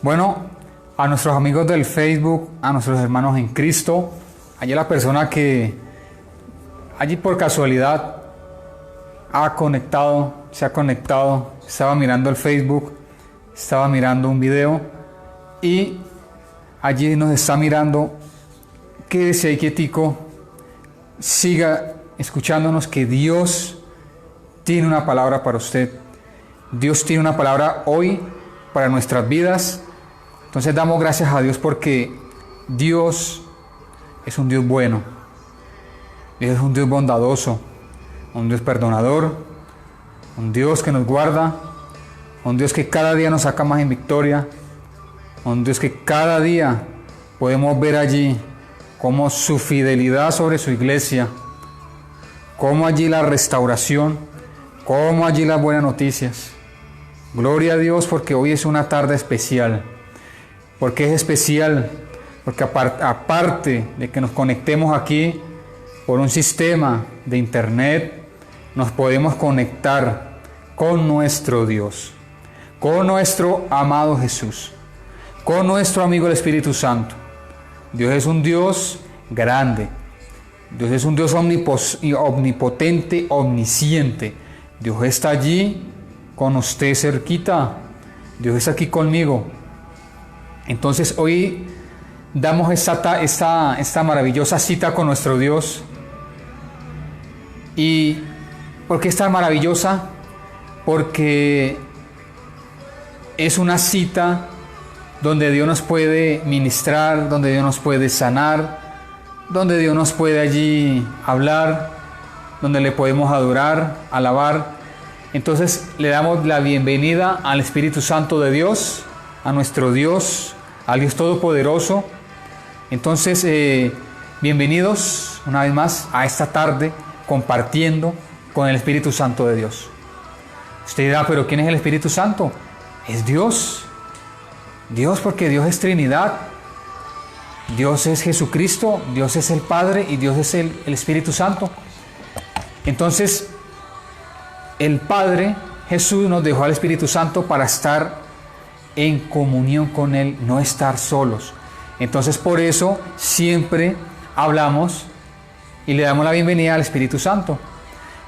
Bueno, a nuestros amigos del Facebook, a nuestros hermanos en Cristo, allí la persona que allí por casualidad se ha conectado, estaba mirando el Facebook, estaba mirando un video y allí nos está mirando, quédese ahí quietico, siga escuchándonos, que Dios tiene una palabra para usted. Dios tiene una palabra hoy para nuestras vidas. Entonces damos gracias a Dios porque Dios es un Dios bueno. Dios es un Dios bondadoso, un Dios perdonador, un Dios que nos guarda, un Dios que cada día nos saca más en victoria, un Dios que cada día podemos ver allí cómo su fidelidad sobre su iglesia, cómo allí la restauración, cómo allí las buenas noticias. Gloria a Dios porque hoy es una tarde especial. ¿Por qué es especial? Porque aparte de que nos conectemos aquí por un sistema de internet, nos podemos conectar con nuestro Dios, con nuestro amado Jesús, con nuestro amigo el Espíritu Santo. Dios es un Dios grande. Dios es un Dios omnipotente, omnisciente. Dios está allí con usted cerquita. Dios está aquí conmigo. Entonces hoy damos esta maravillosa cita con nuestro Dios. ¿Y por qué es tan maravillosa? Porque es una cita donde Dios nos puede ministrar, donde Dios nos puede sanar, donde Dios nos puede allí hablar, donde le podemos adorar, alabar. Entonces le damos la bienvenida al Espíritu Santo de Dios, a nuestro Dios, al Dios Todopoderoso. Entonces, bienvenidos una vez más a esta tarde compartiendo con el Espíritu Santo de Dios. Usted dirá, ¿pero quién es el Espíritu Santo? Es Dios. Dios, porque Dios es Trinidad. Dios es Jesucristo, Dios es el Padre y Dios es el Espíritu Santo. Entonces, el Padre, Jesús, nos dejó al Espíritu Santo para estar en comunión con Él, no estar solos. Entonces, por eso siempre hablamos y le damos la bienvenida al Espíritu Santo.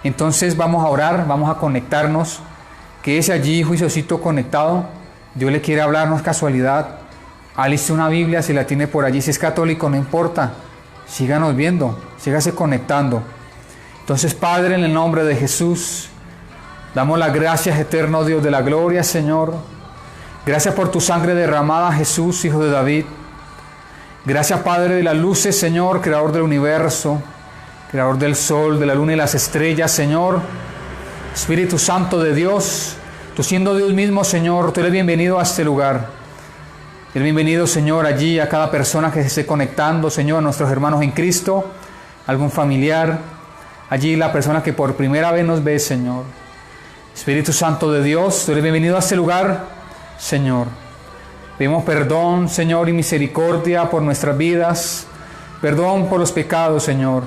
Entonces, vamos a orar, vamos a conectarnos. Quédese allí, juiciosito, conectado. Dios le quiere hablar, no es casualidad. Aliste una Biblia, si la tiene por allí, si es católico, no importa. Síganos viendo, sígase conectando. Entonces, Padre, en el nombre de Jesús, damos las gracias, eterno Dios de la gloria, Señor. Gracias por tu sangre derramada, Jesús, Hijo de David. Gracias, Padre de las luces, Señor, Creador del universo, Creador del sol, de la luna y las estrellas, Señor. Espíritu Santo de Dios, tú siendo Dios mismo, Señor, tú eres bienvenido a este lugar. Eres bienvenido, Señor, allí a cada persona que se esté conectando, Señor, a nuestros hermanos en Cristo, algún familiar, allí la persona que por primera vez nos ve, Señor. Espíritu Santo de Dios, tú eres bienvenido a este lugar, Señor. Pedimos perdón, Señor, y misericordia por nuestras vidas, perdón por los pecados, Señor.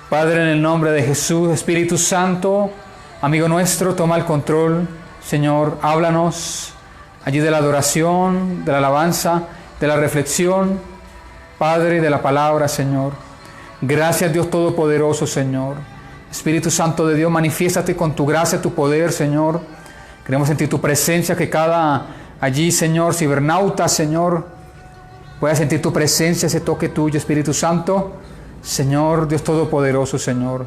Padre, en el nombre de Jesús, Espíritu Santo, amigo nuestro, toma el control, Señor, háblanos allí de la adoración, de la alabanza, de la reflexión, Padre, de la palabra, Señor. Gracias, Dios Todopoderoso, Señor. Espíritu Santo de Dios, manifiéstate con tu gracia, tu poder, Señor. Queremos sentir tu presencia, que cada allí, Señor, cibernauta, Señor, pueda sentir tu presencia, ese toque tuyo, Espíritu Santo. Señor, Dios Todopoderoso, Señor.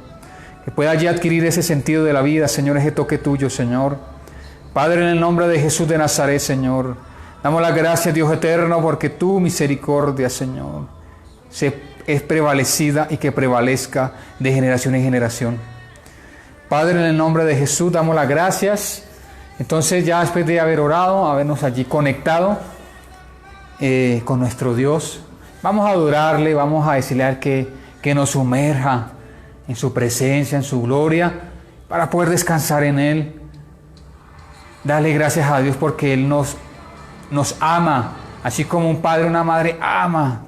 Que pueda allí adquirir ese sentido de la vida, Señor, ese toque tuyo, Señor. Padre, en el nombre de Jesús de Nazaret, Señor, damos las gracias, Dios eterno, porque tu misericordia, Señor, es prevalecida y que prevalezca de generación en generación. Padre, en el nombre de Jesús, damos las gracias. Entonces, ya después de haber orado, habernos allí conectado con nuestro Dios, vamos a adorarle, vamos a decirle a Él que nos sumerja en su presencia, en su gloria, para poder descansar en Él. Dale gracias a Dios porque Él nos ama, así como un padre o una madre ama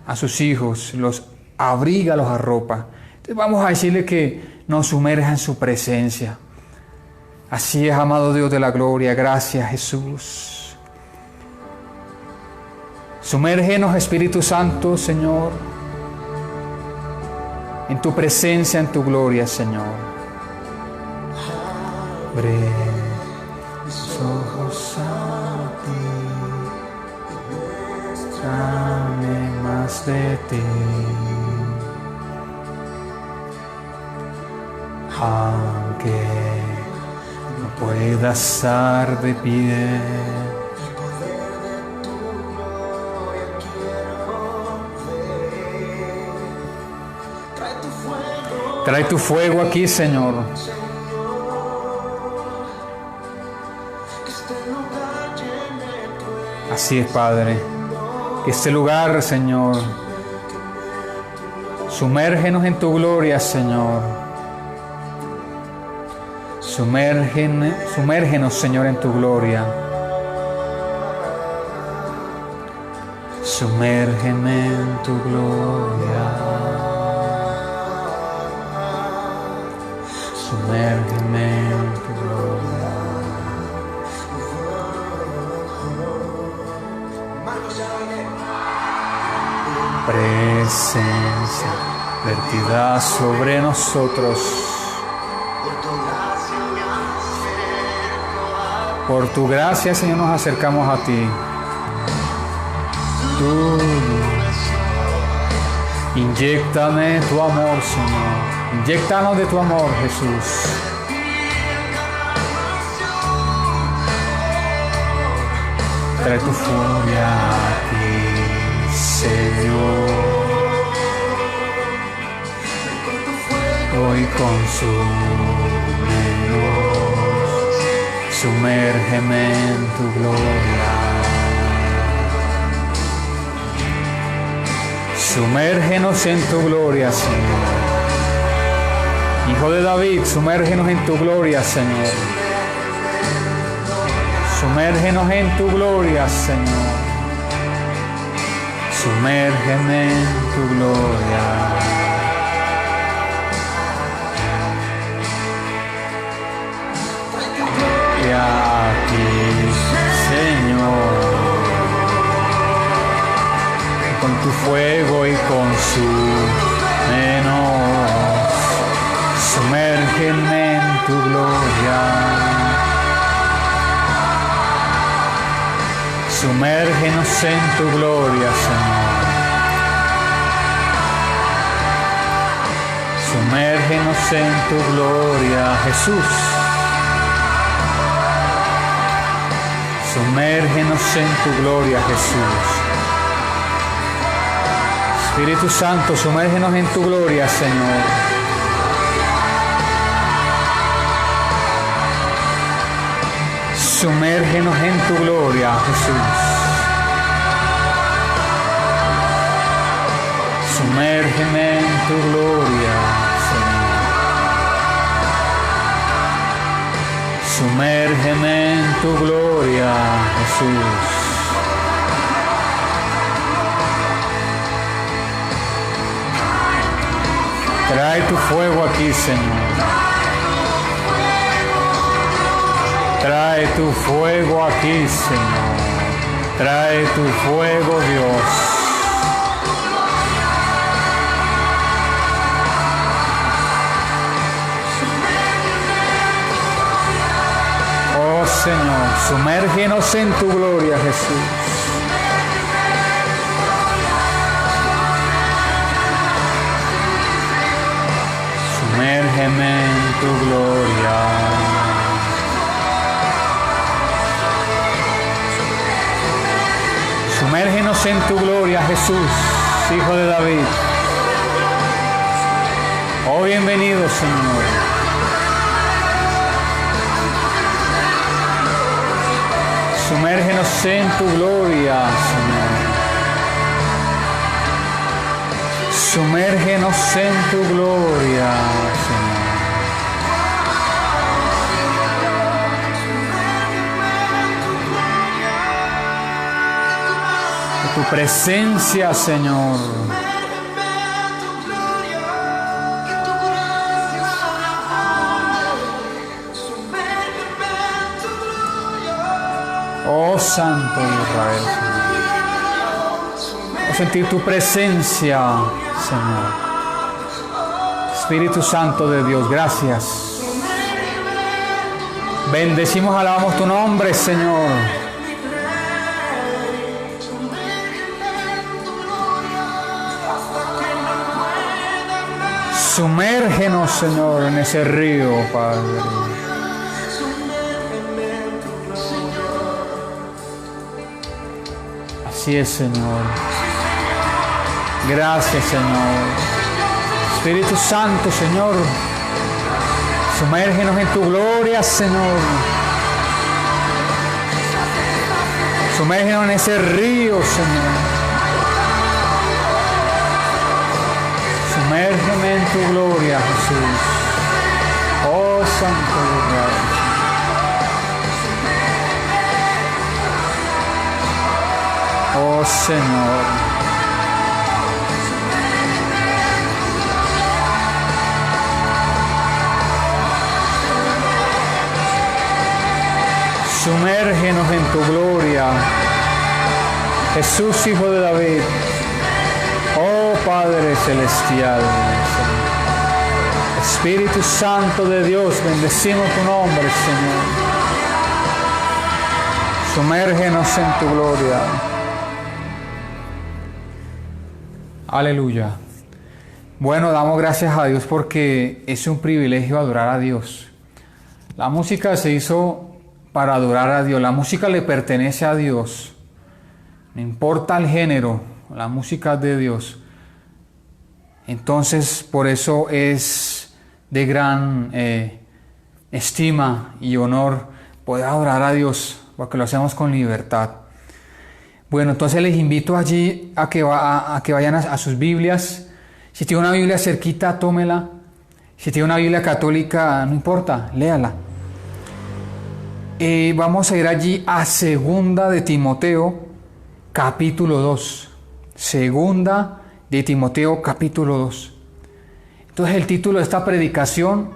a sus hijos, los abriga, los arropa. Entonces vamos a decirle que nos sumerja en su presencia. Así es, amado Dios de la gloria. Gracias, Jesús. Sumérgenos, Espíritu Santo, Señor, en tu presencia, en tu gloria, Señor. Abre mis ojos a ti, dame más de ti. Aunque no pueda estar de pie, trae tu fuego aquí, Señor. Así es, Padre. Que este lugar, Señor, sumérgenos en tu gloria, Señor. Sumérgenos, Señor, en tu gloria. Sumérgeme en tu gloria. Sumérgeme en tu gloria. Presencia vertida sobre nosotros. Por tu gracia, Señor, nos acercamos a ti. Tú, inyéctame tu amor, Señor. Inyéctanos de tu amor, Jesús. Trae tu furia aquí, Señor. Hoy consúmenos. Sumérgeme en tu gloria. Sumérgenos en tu gloria, Señor. Hijo de David, sumérgenos en tu gloria, Señor. Sumérgenos en tu gloria, Señor. Sumérgeme en tu gloria. Aquí, Señor, con tu fuego y consúmenos, sumérgeme en tu gloria, sumérgenos en tu gloria, Señor, sumérgenos en tu gloria, Jesús. Sumérgenos en tu gloria, Jesús. Espíritu Santo, sumérgenos en tu gloria, Señor. Sumérgenos en tu gloria, Jesús. Sumérgeme en tu gloria, Señor. Sumérgeme en tu gloria, Jesús. Trae tu fuego aquí, Señor. Trae tu fuego aquí, Señor. Trae tu fuego, Dios. Oh Señor, sumérgenos en tu gloria, Jesús. Sumérgeme en tu gloria. Sumérgenos en tu gloria, Jesús, Hijo de David. Oh, bienvenido, Señor. Sumérgenos en tu gloria, Señor. Sumérgenos en tu gloria, Señor. Tu presencia, Señor. Oh Santo Israel, Señor. sentir tu presencia, Señor. Espíritu Santo de Dios, gracias. Bendecimos, alabamos tu nombre, Señor. Sumérgenos, Señor, en ese río, Padre. Así es, Señor. Gracias, Señor. Espíritu Santo, Señor. Sumérgenos en tu gloria, Señor. Sumérgenos en ese río, Señor. Sumérgeme en tu gloria, Jesús. Oh, Santo Dios. Oh, Señor. Sumérgenos en tu gloria, Jesús, Hijo de David. Oh Padre Celestial, Espíritu Santo de Dios, bendecimos tu nombre, Señor. Sumérgenos en tu gloria. Aleluya. Bueno, damos gracias a Dios porque es un privilegio adorar a Dios. La música se hizo para adorar a Dios. La música le pertenece a Dios. No importa el género, la música es de Dios. Entonces, por eso es de gran estima y honor poder adorar a Dios, porque lo hacemos con libertad. Bueno, entonces les invito allí a que vayan a sus Biblias. Si tiene una Biblia cerquita, tómela. Si tiene una Biblia católica, no importa, léala. Vamos a ir allí a Segunda de Timoteo, capítulo 2. Segunda de Timoteo, capítulo 2. Entonces el título de esta predicación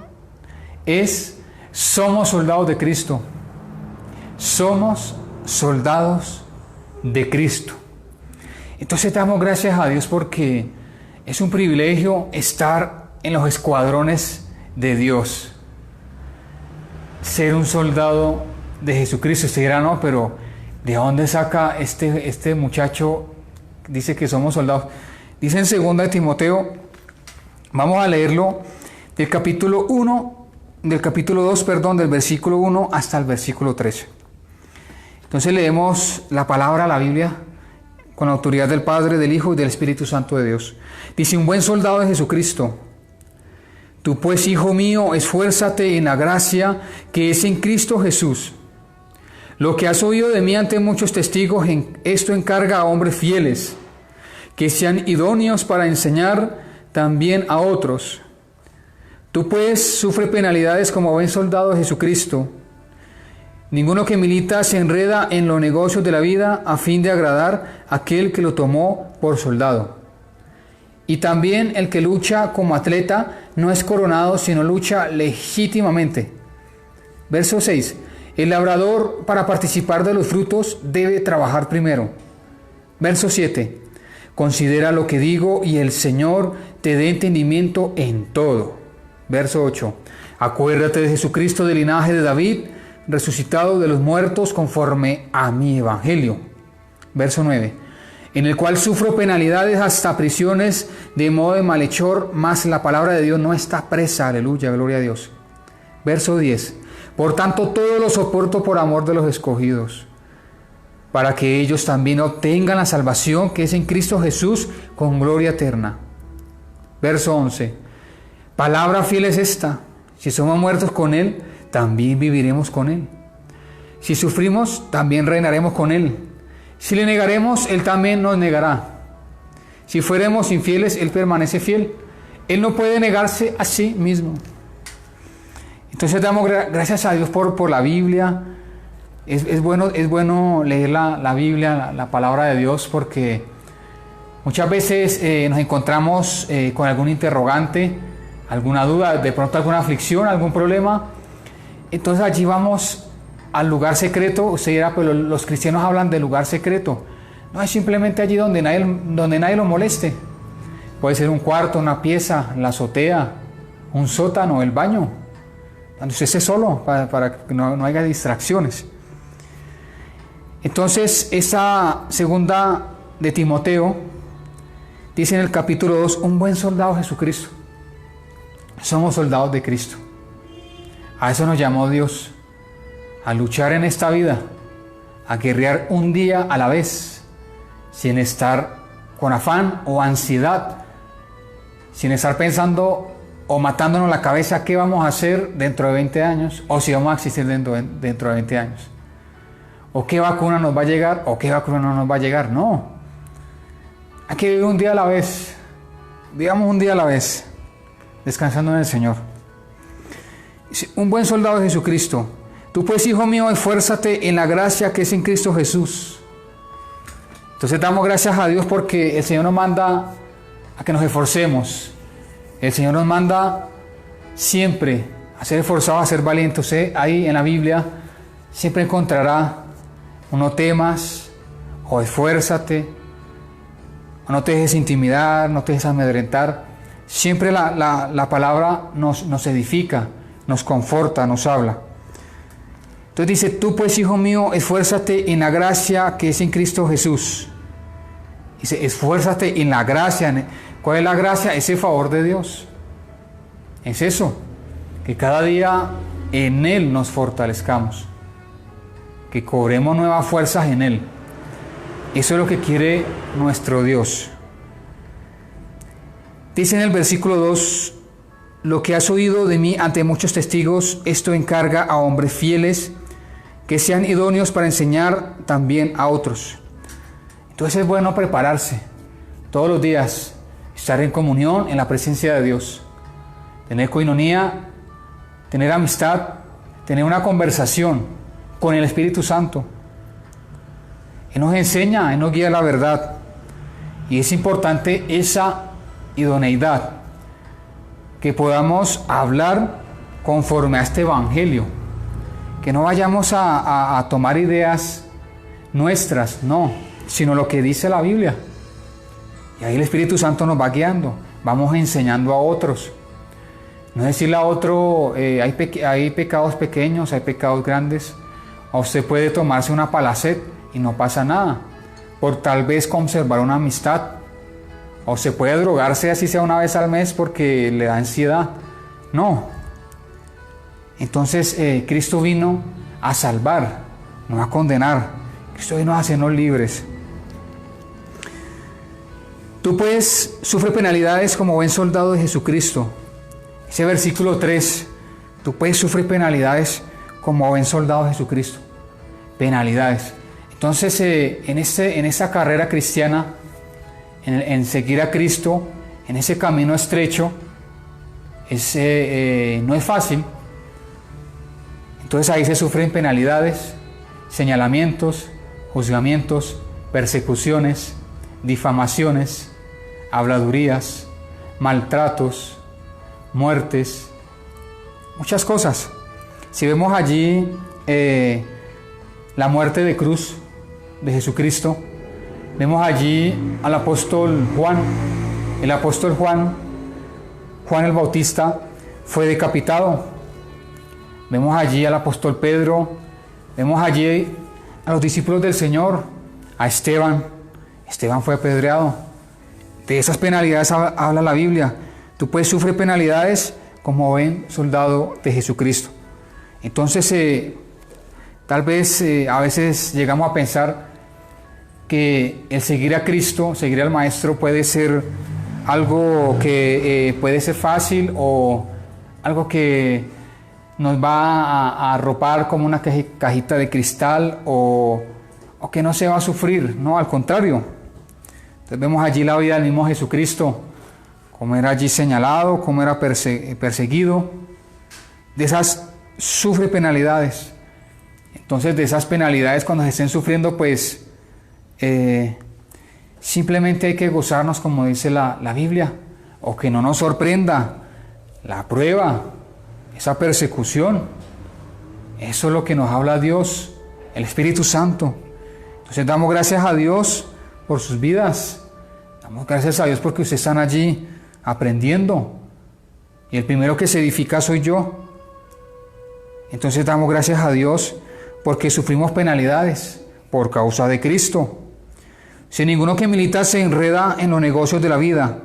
es Somos soldados de Cristo. Somos soldados de Cristo. Entonces damos gracias a Dios porque es un privilegio estar en los escuadrones de Dios. Ser un soldado de Jesucristo. Usted dirá, no, pero ¿de dónde saca este muchacho? Dice que somos soldados. Dice en 2 de Timoteo, vamos a leerlo del capítulo 2, del versículo 1 hasta el versículo 13. Entonces leemos la palabra, la Biblia, con la autoridad del Padre, del Hijo y del Espíritu Santo de Dios. Dice, un buen soldado de Jesucristo. Tú pues, hijo mío, esfuérzate en la gracia que es en Cristo Jesús. Lo que has oído de mí ante muchos testigos, esto encarga a hombres fieles, que sean idóneos para enseñar también a otros. Tú pues sufre penalidades como buen soldado de Jesucristo. Ninguno que milita se enreda en los negocios de la vida a fin de agradar a aquel que lo tomó por soldado. Y también el que lucha como atleta no es coronado, sino lucha legítimamente. Verso 6. El labrador, para participar de los frutos, debe trabajar primero. Verso 7. Considera lo que digo y el Señor te dé entendimiento en todo. Verso 8. Acuérdate de Jesucristo del linaje de David, resucitado de los muertos conforme a mi evangelio. Verso 9. En el cual sufro penalidades hasta prisiones de modo de malhechor, mas la palabra de Dios no está presa. Aleluya, gloria a Dios. Verso 10. Por tanto, todo lo soporto por amor de los escogidos, para que ellos también obtengan la salvación que es en Cristo Jesús con gloria eterna. Verso 11. Palabra fiel es esta: si somos muertos con Él, también viviremos con Él. Si sufrimos, también reinaremos con Él. Si le negaremos, Él también nos negará. Si fuéramos infieles, Él permanece fiel. Él no puede negarse a sí mismo. Entonces damos gracias a Dios por la Biblia. Es bueno leer la Biblia, la palabra de Dios, porque muchas veces nos encontramos con algún interrogante, alguna duda, de pronto alguna aflicción, algún problema. Entonces allí vamos al lugar secreto. Usted dirá, pero los cristianos hablan del lugar secreto. No es simplemente allí donde nadie lo moleste. Puede ser un cuarto, una pieza, la azotea, un sótano, el baño, donde usted esté solo, para que no haya distracciones. Entonces, esta segunda de Timoteo dice en el capítulo 2, un buen soldado de Jesucristo. Somos soldados de Cristo. A eso nos llamó Dios, a luchar en esta vida, a guerrear un día a la vez, sin estar con afán o ansiedad, sin estar pensando o matándonos la cabeza qué vamos a hacer dentro de 20 años, o si vamos a existir dentro de 20 años, o qué vacuna nos va a llegar, o qué vacuna no nos va a llegar. No, hay que vivir un día a la vez, digamos un día a la vez, descansando en el Señor. Un buen soldado de Jesucristo. Tú pues, hijo mío, esfuérzate en la gracia que es en Cristo Jesús. Entonces damos gracias a Dios porque el Señor nos manda a que nos esforcemos. El Señor nos manda siempre a ser esforzados, a ser valientes. Ahí en la Biblia siempre encontrará o no temas, o esfuérzate, o no te dejes intimidar, no te dejes amedrentar. Siempre la palabra nos edifica, nos conforta, nos habla. Entonces dice, tú pues, hijo mío, esfuérzate en la gracia que es en Cristo Jesús. Dice, esfuérzate en la gracia. ¿Cuál es la gracia? Ese favor de Dios. Es eso, que cada día en Él nos fortalezcamos, que cobremos nuevas fuerzas en Él. Eso es lo que quiere nuestro Dios. Dice en el versículo 2, lo que has oído de mí ante muchos testigos, esto encarga a hombres fieles que sean idóneos para enseñar también a otros. Entonces es bueno prepararse todos los días, estar en comunión, en la presencia de Dios, tener coinonía, tener amistad, tener una conversación con el Espíritu Santo. Él nos enseña, Él nos guía a la verdad. Y es importante esa idoneidad, que podamos hablar conforme a este evangelio, que no vayamos a tomar ideas nuestras, no, sino lo que dice la Biblia. Y ahí el Espíritu Santo nos va guiando, vamos enseñando a otros. No es decirle a otro, hay pecados pequeños, hay pecados grandes. A usted puede tomarse una palacet y no pasa nada, por tal vez conservar una amistad. O se puede drogarse así sea una vez al mes porque le da ansiedad. No. Entonces Cristo vino a salvar, no a condenar. Cristo vino a hacernos libres. Tú pues sufre penalidades como buen soldado de Jesucristo. Ese versículo 3. Tú pues sufre penalidades como buen soldado de Jesucristo. Penalidades. Entonces en esta carrera cristiana, en seguir a Cristo, en ese camino estrecho, no es fácil. Entonces ahí se sufren penalidades, señalamientos, juzgamientos, persecuciones, difamaciones, habladurías, maltratos, muertes, muchas cosas. Si vemos allí la muerte de cruz de Jesucristo, vemos allí al apóstol Juan. El apóstol Juan el Bautista, fue decapitado. Vemos allí al apóstol Pedro, vemos allí a los discípulos del Señor, a Esteban. Esteban fue apedreado. De esas penalidades habla la Biblia. Tú puedes sufrir penalidades como buen soldado de Jesucristo. Entonces, tal vez a veces llegamos a pensar que el seguir a Cristo, seguir al Maestro, puede ser algo que puede ser fácil, o algo que nos va a arropar como una cajita de cristal, o que no se va a sufrir. No, al contrario. Entonces vemos allí la vida del mismo Jesucristo, cómo era allí señalado, cómo era perseguido. De esas sufre penalidades. Entonces de esas penalidades, cuando se estén sufriendo, pues simplemente hay que gozarnos, como dice la Biblia, o que no nos sorprenda la prueba, esa persecución. Eso es lo que nos habla Dios, el Espíritu Santo. Entonces damos gracias a Dios por sus vidas. Damos gracias a Dios porque ustedes están allí aprendiendo. Y el primero que se edifica soy yo. Entonces damos gracias a Dios porque sufrimos penalidades por causa de Cristo. Si ninguno que milita se enreda en los negocios de la vida,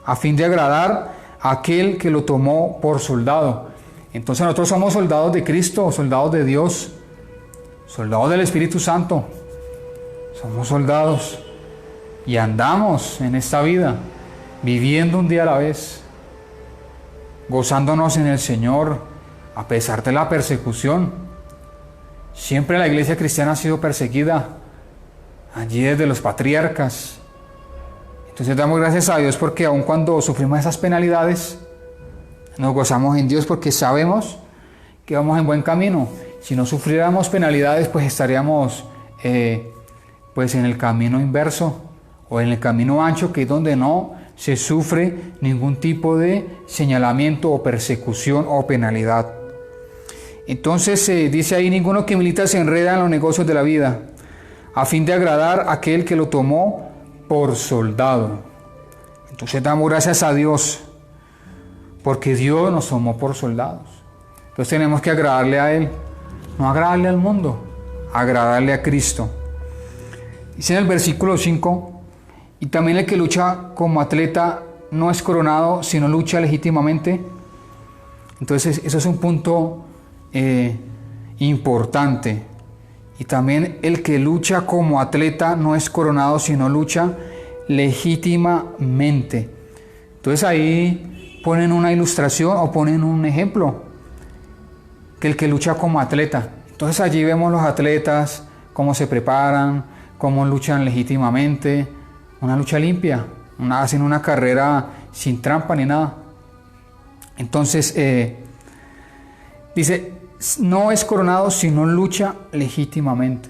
a fin de agradar a aquel que lo tomó por soldado. Entonces nosotros somos soldados de Cristo, soldados de Dios, soldados del Espíritu Santo. Somos soldados y andamos en esta vida, viviendo un día a la vez, gozándonos en el Señor, a pesar de la persecución. Siempre la iglesia cristiana ha sido perseguida, allí desde los patriarcas. Entonces damos gracias a Dios porque aun cuando sufrimos esas penalidades, nos gozamos en Dios porque sabemos que vamos en buen camino. Si no sufriéramos penalidades, pues estaríamos pues en el camino inverso o en el camino ancho, que es donde no se sufre ningún tipo de señalamiento o persecución o penalidad. Entonces dice ahí, ninguno que milita se enreda en los negocios de la vida, a fin de agradar a aquel que lo tomó por soldado. Entonces damos gracias a Dios, porque Dios nos tomó por soldados. Entonces tenemos que agradarle a Él, no agradarle al mundo, agradarle a Cristo. Dice en el versículo 5, y también el que lucha como atleta no es coronado, sino lucha legítimamente. Entonces eso es un punto importante. Y también el que lucha como atleta no es coronado, sino lucha legítimamente. Entonces ahí ponen una ilustración o ponen un ejemplo, que el que lucha como atleta. Entonces allí vemos los atletas, cómo se preparan, cómo luchan legítimamente, una lucha limpia, hacen una carrera sin trampa ni nada. Entonces dice, no es coronado sino lucha legítimamente.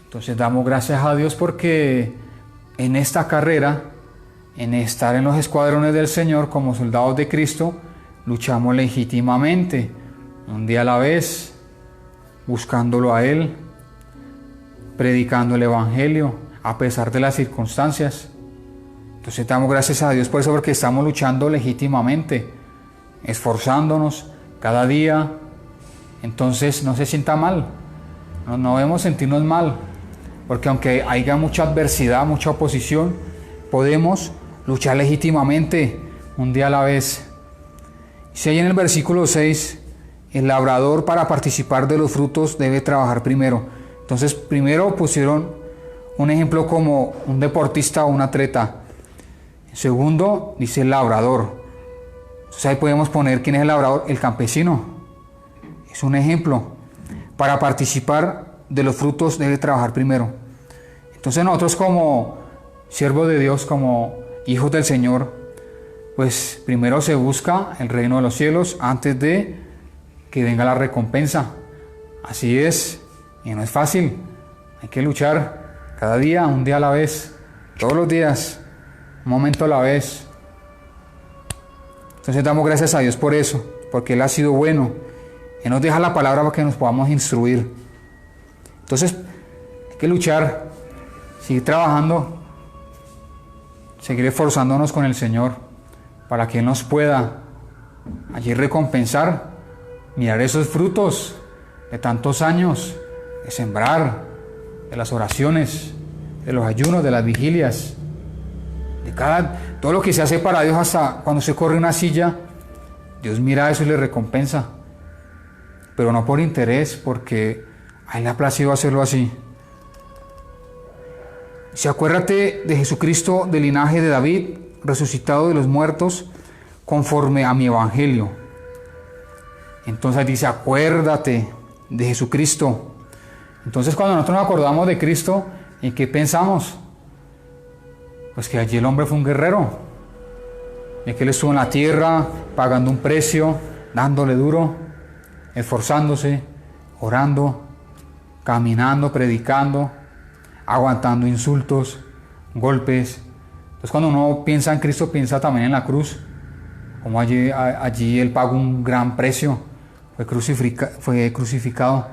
Entonces damos gracias a Dios porque en esta carrera, en estar en los escuadrones del Señor como soldados de Cristo, luchamos legítimamente, un día a la vez, buscándolo a Él, predicando el Evangelio a pesar de las circunstancias. Entonces damos gracias a Dios por eso, porque estamos luchando legítimamente, esforzándonos cada día. Entonces no se sienta mal, no debemos sentirnos mal, porque aunque haya mucha adversidad, mucha oposición, podemos luchar legítimamente un día a la vez. Dice ahí en el versículo 6, el labrador para participar de los frutos debe trabajar primero. Entonces primero pusieron un ejemplo como un deportista o un atleta. Segundo dice el labrador. Entonces ahí podemos poner quién es el labrador, el campesino. Es un ejemplo. Para participar de los frutos debe trabajar primero. Entonces nosotros como siervos de Dios, como hijos del Señor, pues primero se busca el reino de los cielos antes de que venga la recompensa. Así es, y no es fácil. Hay que luchar cada día, un día a la vez, todos los días, un momento a la vez. Entonces damos gracias a Dios por eso, porque Él ha sido bueno. Él nos deja la palabra para que nos podamos instruir. Entonces hay que luchar, seguir trabajando, seguir esforzándonos con el Señor para que Él nos pueda allí recompensar, mirar esos frutos de tantos años, de sembrar, de las oraciones, de los ayunos, de las vigilias, de todo lo que se hace para Dios. Hasta cuando se corre una silla, Dios mira eso y le recompensa, pero no por interés, porque a Él le ha placido hacerlo así. Si acuérdate de Jesucristo del linaje de David, resucitado de los muertos, conforme a mi evangelio. Entonces dice, acuérdate de Jesucristo. Entonces cuando nosotros nos acordamos de Cristo, ¿en qué pensamos? Pues que allí el hombre fue un guerrero, de que Él estuvo en la tierra pagando un precio, dándole duro, esforzándose, orando, caminando, predicando, aguantando insultos, golpes. Entonces cuando uno piensa en Cristo, piensa también en la cruz, como allí Él pagó un gran precio, fue crucificado.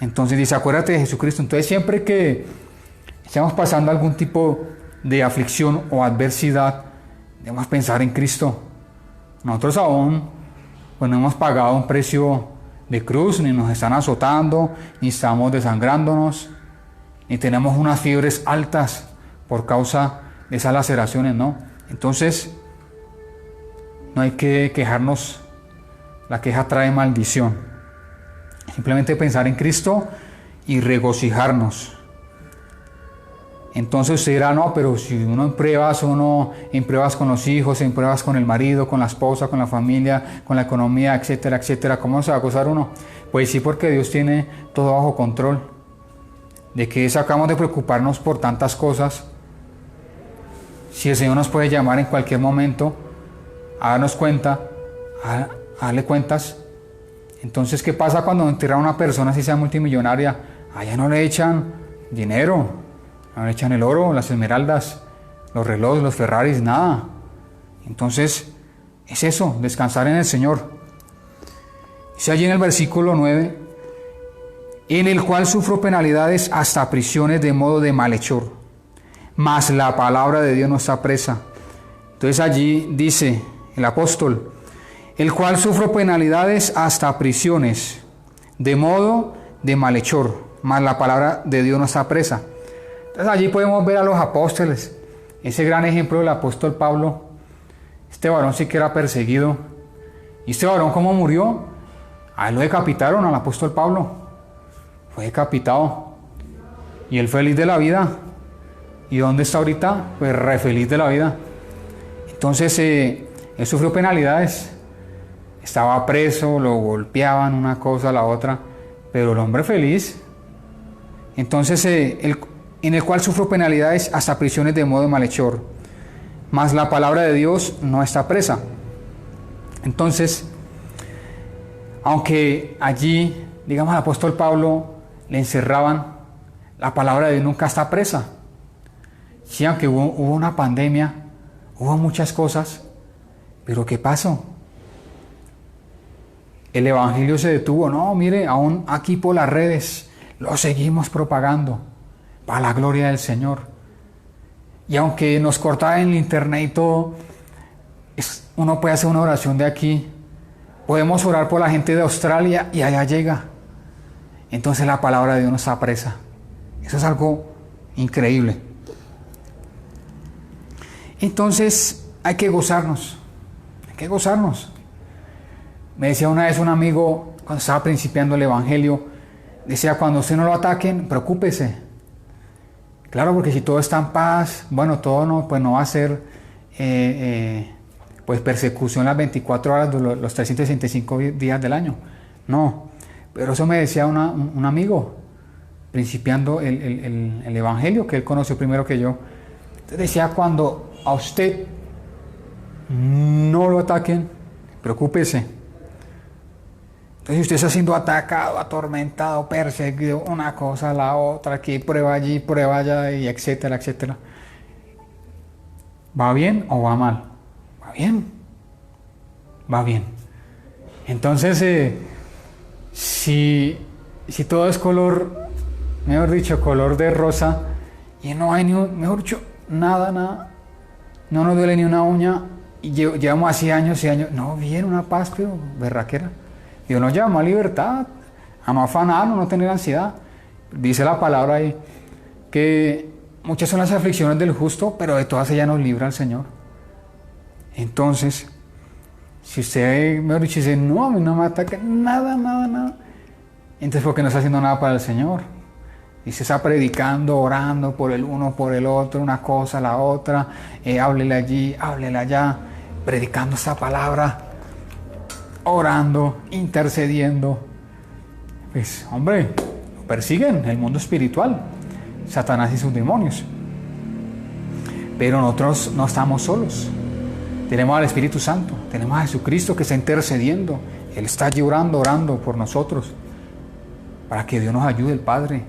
Entonces dice, acuérdate de Jesucristo. Entonces siempre que estamos pasando algún tipo de aflicción o adversidad, debemos pensar en Cristo. Nosotros aún pues no hemos pagado un precio de cruz, ni nos están azotando, ni estamos desangrándonos, ni tenemos unas fiebres altas por causa de esas laceraciones, ¿no? Entonces, no hay que quejarnos, la queja trae maldición. Simplemente pensar en Cristo y regocijarnos. Entonces usted dirá, no, pero si uno en pruebas con los hijos, en pruebas con el marido, con la esposa, con la familia, con la economía, etcétera, etcétera, ¿cómo se va a gozar uno? Pues sí, porque Dios tiene todo bajo control. ¿De qué sacamos de preocuparnos por tantas cosas? Si el Señor nos puede llamar en cualquier momento, a darnos cuenta, a darle cuentas. Entonces, ¿qué pasa cuando entierran a una persona si sea multimillonaria? Allá no le echan dinero. No le echan el oro, las esmeraldas, los relojes, los Ferraris, nada. Entonces, es eso, descansar en el Señor. Dice allí en el versículo 9, en el cual sufro penalidades hasta prisiones de modo de malhechor, mas la palabra de Dios no está presa. Entonces allí dice el apóstol, el cual sufro penalidades hasta prisiones de modo de malhechor, mas la palabra de Dios no está presa. Entonces allí podemos ver a los apóstoles, ese gran ejemplo del apóstol Pablo. Este varón sí que era perseguido. ¿Y este varón cómo murió? A él lo decapitaron, al apóstol Pablo. Fue decapitado. Y él feliz de la vida. ¿Y dónde está ahorita? Pues re feliz de la vida. Entonces él sufrió penalidades. Estaba preso, lo golpeaban una cosa a la otra. Pero el hombre feliz. Entonces en el cual sufro penalidades hasta prisiones de modo de malhechor, mas la palabra de Dios no está presa. Entonces, aunque allí, digamos, al apóstol Pablo le encerraban, la palabra de Dios nunca está presa. Sí, aunque hubo una pandemia, hubo muchas cosas, pero ¿qué pasó? El evangelio se detuvo. No, mire, aún aquí por las redes lo seguimos propagando para la gloria del Señor. Y aunque nos cortaba en el internet y todo, uno puede hacer una oración de aquí. Podemos orar por la gente de Australia y allá llega. Entonces la palabra de Dios nos apresa. Eso es algo increíble. Entonces hay que gozarnos. Hay que gozarnos. Me decía una vez un amigo, cuando estaba principiando el evangelio, decía, cuando usted no lo ataquen, preocúpese. Claro, porque si todo está en paz, bueno, todo no, pues no va a ser pues persecución las 24 horas de los 365 días del año. No, pero eso me decía un amigo, principiando el evangelio, que él conoció primero que yo. Entonces decía, cuando a usted no lo ataquen, preocúpese. Entonces usted está siendo atacado, atormentado, perseguido, una cosa, la otra, aquí, prueba allí, prueba allá, y etcétera, etcétera. ¿Va bien o va mal? Va bien. Va bien. Entonces, si todo es color, mejor dicho, color de rosa, y no hay mejor dicho, nada, no nos duele ni una uña, y llevamos así años y años, no, bien, una paz, pero berraquera. Dios nos llama a libertad, a no afanarnos, a no tener ansiedad. Dice la palabra ahí que muchas son las aflicciones del justo, pero de todas ellas nos libra el Señor. Entonces, si usted, mejor dicho, dice, no, a mí no me ataca nada, entonces ¿por qué no está haciendo nada para el Señor? Y se está predicando, orando por el uno, por el otro, una cosa, la otra, háblele allí, háblele allá, predicando esta palabra, orando, intercediendo. Pues, hombre, lo persiguen el mundo espiritual, Satanás y sus demonios. Pero nosotros no estamos solos. Tenemos al Espíritu Santo, tenemos a Jesucristo que está intercediendo. Él está allí orando por nosotros, para que Dios nos ayude, el Padre.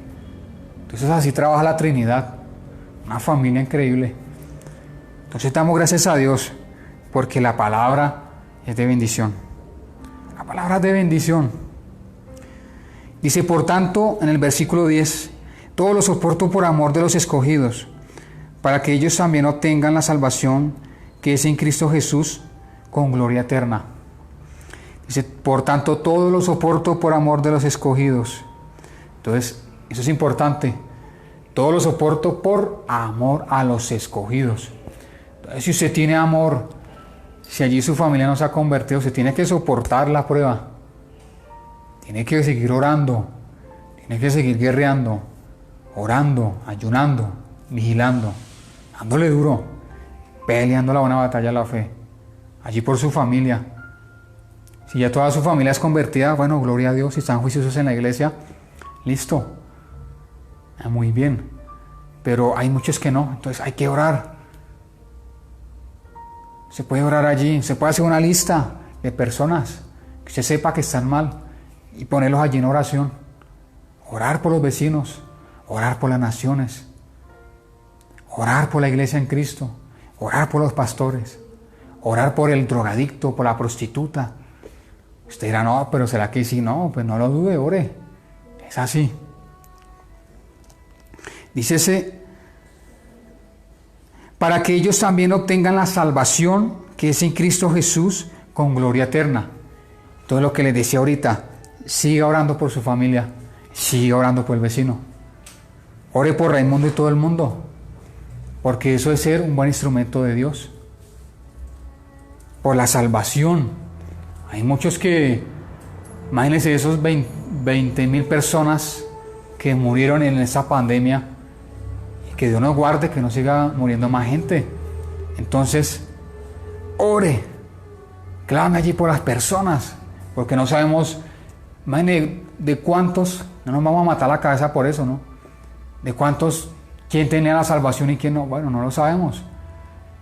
Entonces así trabaja la Trinidad, una familia increíble. Entonces damos gracias a Dios, porque la palabra es de bendición. La palabra es de bendición. Dice, por tanto, en el versículo 10, Todo lo soporto por amor de los escogidos, para que ellos también obtengan la salvación que es en Cristo Jesús con gloria eterna. Dice, por tanto, todo lo soporto por amor de los escogidos. Entonces, eso es importante. Todo lo soporto por amor a los escogidos. Entonces, si usted tiene amor, si allí su familia no se ha convertido, usted tiene que soportar la prueba. Tiene que seguir orando. Tiene que seguir guerreando, orando, ayunando, vigilando, dándole duro, peleando la buena batalla de la fe. Allí por su familia. Si ya toda su familia es convertida, bueno, gloria a Dios. Si están juiciosos en la iglesia, listo. Muy bien. Pero hay muchos que no, entonces hay que orar. Se puede orar allí, se puede hacer una lista de personas que usted sepa que están mal y ponerlos allí en oración. Orar por los vecinos, orar por las naciones, orar por la iglesia en Cristo, orar por los pastores, orar por el drogadicto, por la prostituta. Usted dirá, no, pero ¿será que sí? No, pues no lo dude, ore. Es así. Dícese, para que ellos también obtengan la salvación que es en Cristo Jesús con gloria eterna. Todo lo que les decía ahorita, siga orando por su familia, siga orando por el vecino. Ore por Raimundo y todo el mundo, porque eso es ser un buen instrumento de Dios. Por la salvación. Hay muchos que, imagínense esos 20,000 personas que murieron en esta pandemia, y que Dios nos guarde que no siga muriendo más gente. Entonces, ore, clame allí por las personas, porque no sabemos, imagínense de cuántos, no nos vamos a matar la cabeza por eso, ¿no? De cuántos, quién tenía la salvación y quién no, bueno, no lo sabemos.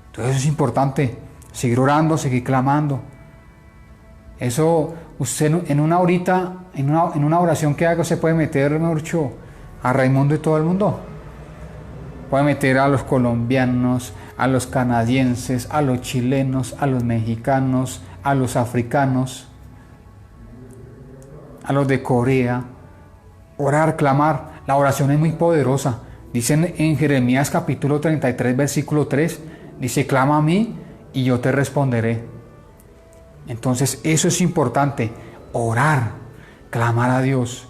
Entonces eso es importante, seguir orando, seguir clamando. Eso, usted en una horita, en una oración que haga, se puede meter mucho a Raimundo y todo el mundo. Puede meter a los colombianos, a los canadienses, a los chilenos, a los mexicanos, a los africanos, a los de Corea. Orar, clamar. La oración es muy poderosa. Dicen en Jeremías capítulo 33, versículo 3, dice, clama a mí y yo te responderé. Entonces eso es importante, orar, clamar a Dios.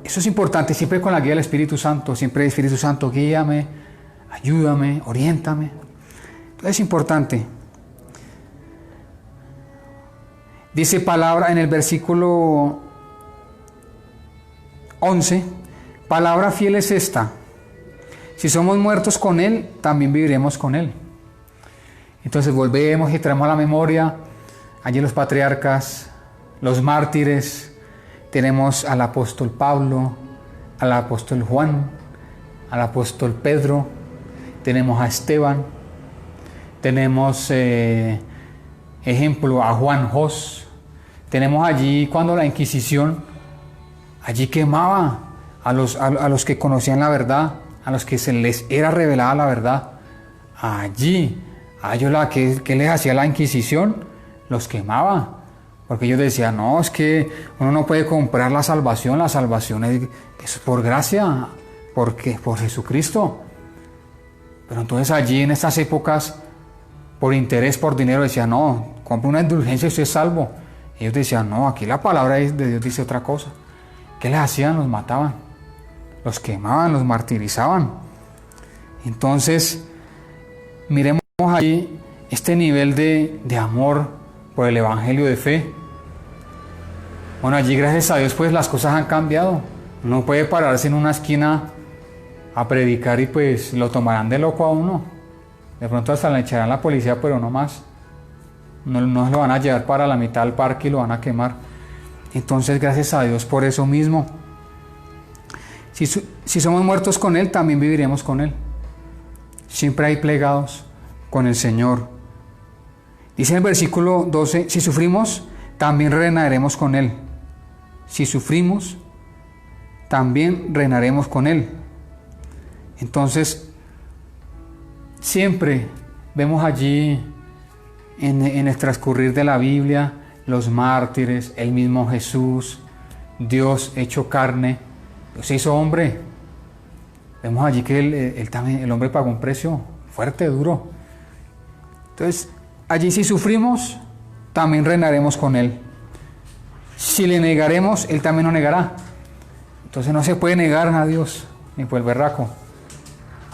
Eso es importante, siempre con la guía del Espíritu Santo, siempre el Espíritu Santo, guíame, ayúdame, oriéntame. Entonces es importante. Dice palabra en el versículo 11, palabra fiel es esta, si somos muertos con Él, también viviremos con Él. Entonces volvemos y traemos a la memoria allí los patriarcas, los mártires. Tenemos al apóstol Pablo, al apóstol Juan, al apóstol Pedro, tenemos a Esteban, tenemos ejemplo a Juan Jos, tenemos allí cuando la Inquisición allí quemaba a los que conocían la verdad, a los que se les era revelada la verdad. Allí, a ellos que les hacía la Inquisición, los quemaba. Porque ellos decían, no, es que uno no puede comprar la salvación es por gracia, porque por Jesucristo. Pero entonces allí en estas épocas, por interés, por dinero, decían, no, compre una indulgencia y usted es salvo. Ellos decían, no, aquí la palabra de Dios dice otra cosa. ¿Qué les hacían? Los mataban, los quemaban, los martirizaban. Entonces, miremos allí este nivel de amor por el Evangelio de fe. Bueno, allí gracias a Dios pues las cosas han cambiado. Uno puede pararse en una esquina a predicar y pues lo tomarán de loco a uno. De pronto hasta le echarán la policía, pero no más. No lo van a llevar para la mitad del parque y lo van a quemar. Entonces gracias a Dios por eso mismo. Si somos muertos con Él, también viviremos con Él. Siempre hay plegados con el Señor. Dice en el versículo 12, si sufrimos, también reinaremos con Él. Si sufrimos, también reinaremos con Él. Entonces, siempre vemos allí en el transcurrir de la Biblia, los mártires, el mismo Jesús, Dios hecho carne, Dios se hizo hombre. Vemos allí que él también, el hombre pagó un precio fuerte, duro. Entonces, allí si sufrimos, también reinaremos con Él. Si le negaremos, Él también nos negará. Entonces no se puede negar a Dios, ni por el berraco.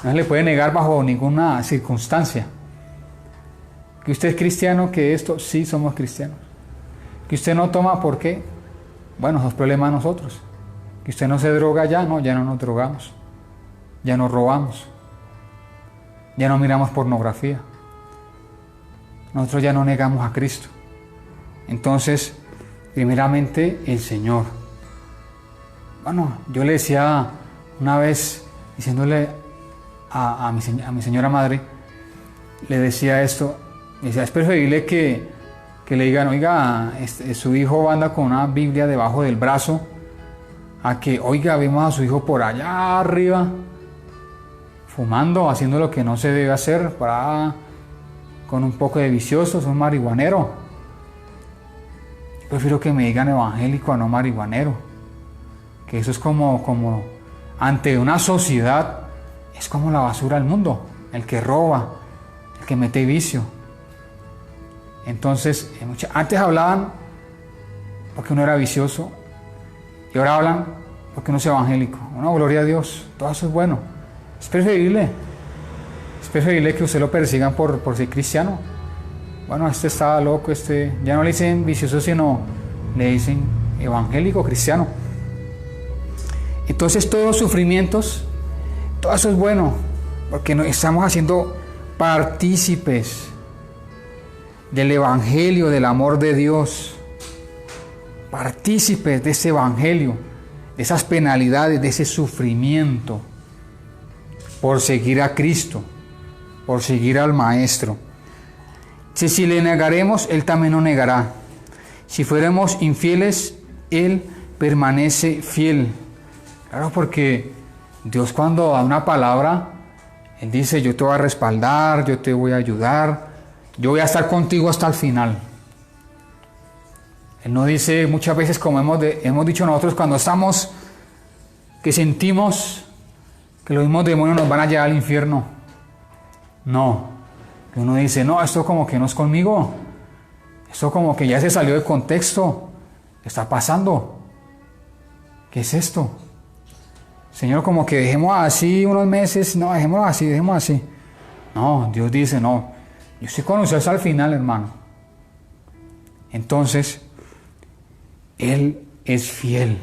No se le puede negar bajo ninguna circunstancia. Que usted es cristiano, que esto, sí somos cristianos. Que usted no toma, ¿por qué? Bueno, eso es problema de nosotros. Que usted no se droga ya, no, ya no nos drogamos. Ya no robamos. Ya no miramos pornografía. Nosotros ya no negamos a Cristo. Entonces, primeramente, el Señor. Bueno, yo le decía una vez, diciéndole a mi señora madre, le decía esto, decía, es preferible que le digan, oiga, su hijo anda con una Biblia debajo del brazo, a que, oiga, vemos a su hijo por allá arriba, fumando, haciendo lo que no se debe hacer, con un poco de viciosos, un marihuanero. Yo prefiero que me digan evangélico a no marihuanero, que eso es como ante una sociedad, es como la basura del mundo, el que roba, el que mete vicio. Entonces, antes hablaban porque uno era vicioso y ahora hablan porque uno es evangélico. Bueno, gloria a Dios, todo eso es bueno. Es preferible que usted lo persigan por ser cristiano. Bueno, este estaba loco, ya no le dicen vicioso, sino le dicen evangélico, cristiano. Entonces todos los sufrimientos, todo eso es bueno, porque nos estamos haciendo partícipes del evangelio, del amor de Dios, partícipes de ese evangelio, de esas penalidades, de ese sufrimiento, por seguir a Cristo, por seguir al Maestro. Si le negaremos, Él también nos negará. Si fuéramos infieles, Él permanece fiel. Claro, porque Dios cuando da una palabra, Él dice, yo te voy a respaldar, yo te voy a ayudar, yo voy a estar contigo hasta el final. Él no dice muchas veces, como hemos dicho nosotros, cuando estamos, que sentimos que los mismos demonios nos van a llevar al infierno. No, que uno dice, no, esto como que no es conmigo, esto como que ya se salió de contexto, ¿qué está pasando? ¿Qué es esto? Señor, como que dejemos así unos meses, no, dejemos así. No, Dios dice, no, yo estoy con usted hasta el final, hermano. Entonces, Él es fiel.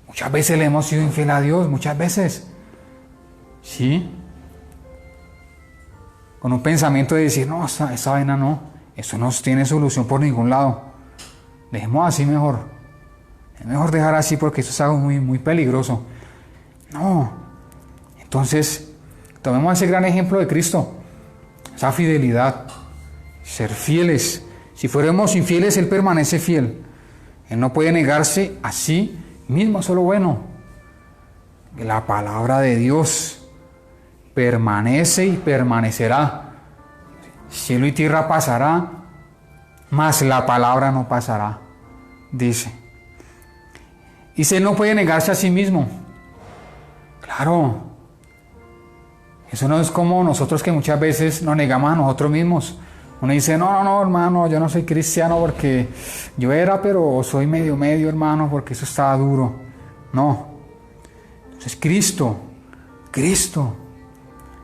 Muchas veces le hemos sido infiel a Dios, muchas veces. ¿Sí? Con un pensamiento de decir, no, esa vaina no, eso no tiene solución por ningún lado. Dejemos así mejor. Es mejor dejar así porque eso es algo muy, muy peligroso. No. Entonces, tomemos ese gran ejemplo de Cristo. Esa fidelidad. Ser fieles. Si fuéramos infieles, Él permanece fiel. Él no puede negarse a sí mismo, eso es lo bueno. La palabra de Dios permanece y permanecerá. Cielo y tierra pasará, mas la palabra no pasará, dice. Y si Él no puede negarse a sí mismo, claro, eso no es como nosotros que muchas veces nos negamos a nosotros mismos. Uno dice, no, hermano, yo no soy cristiano porque yo era, pero soy medio, hermano, porque eso estaba duro. No. Entonces Cristo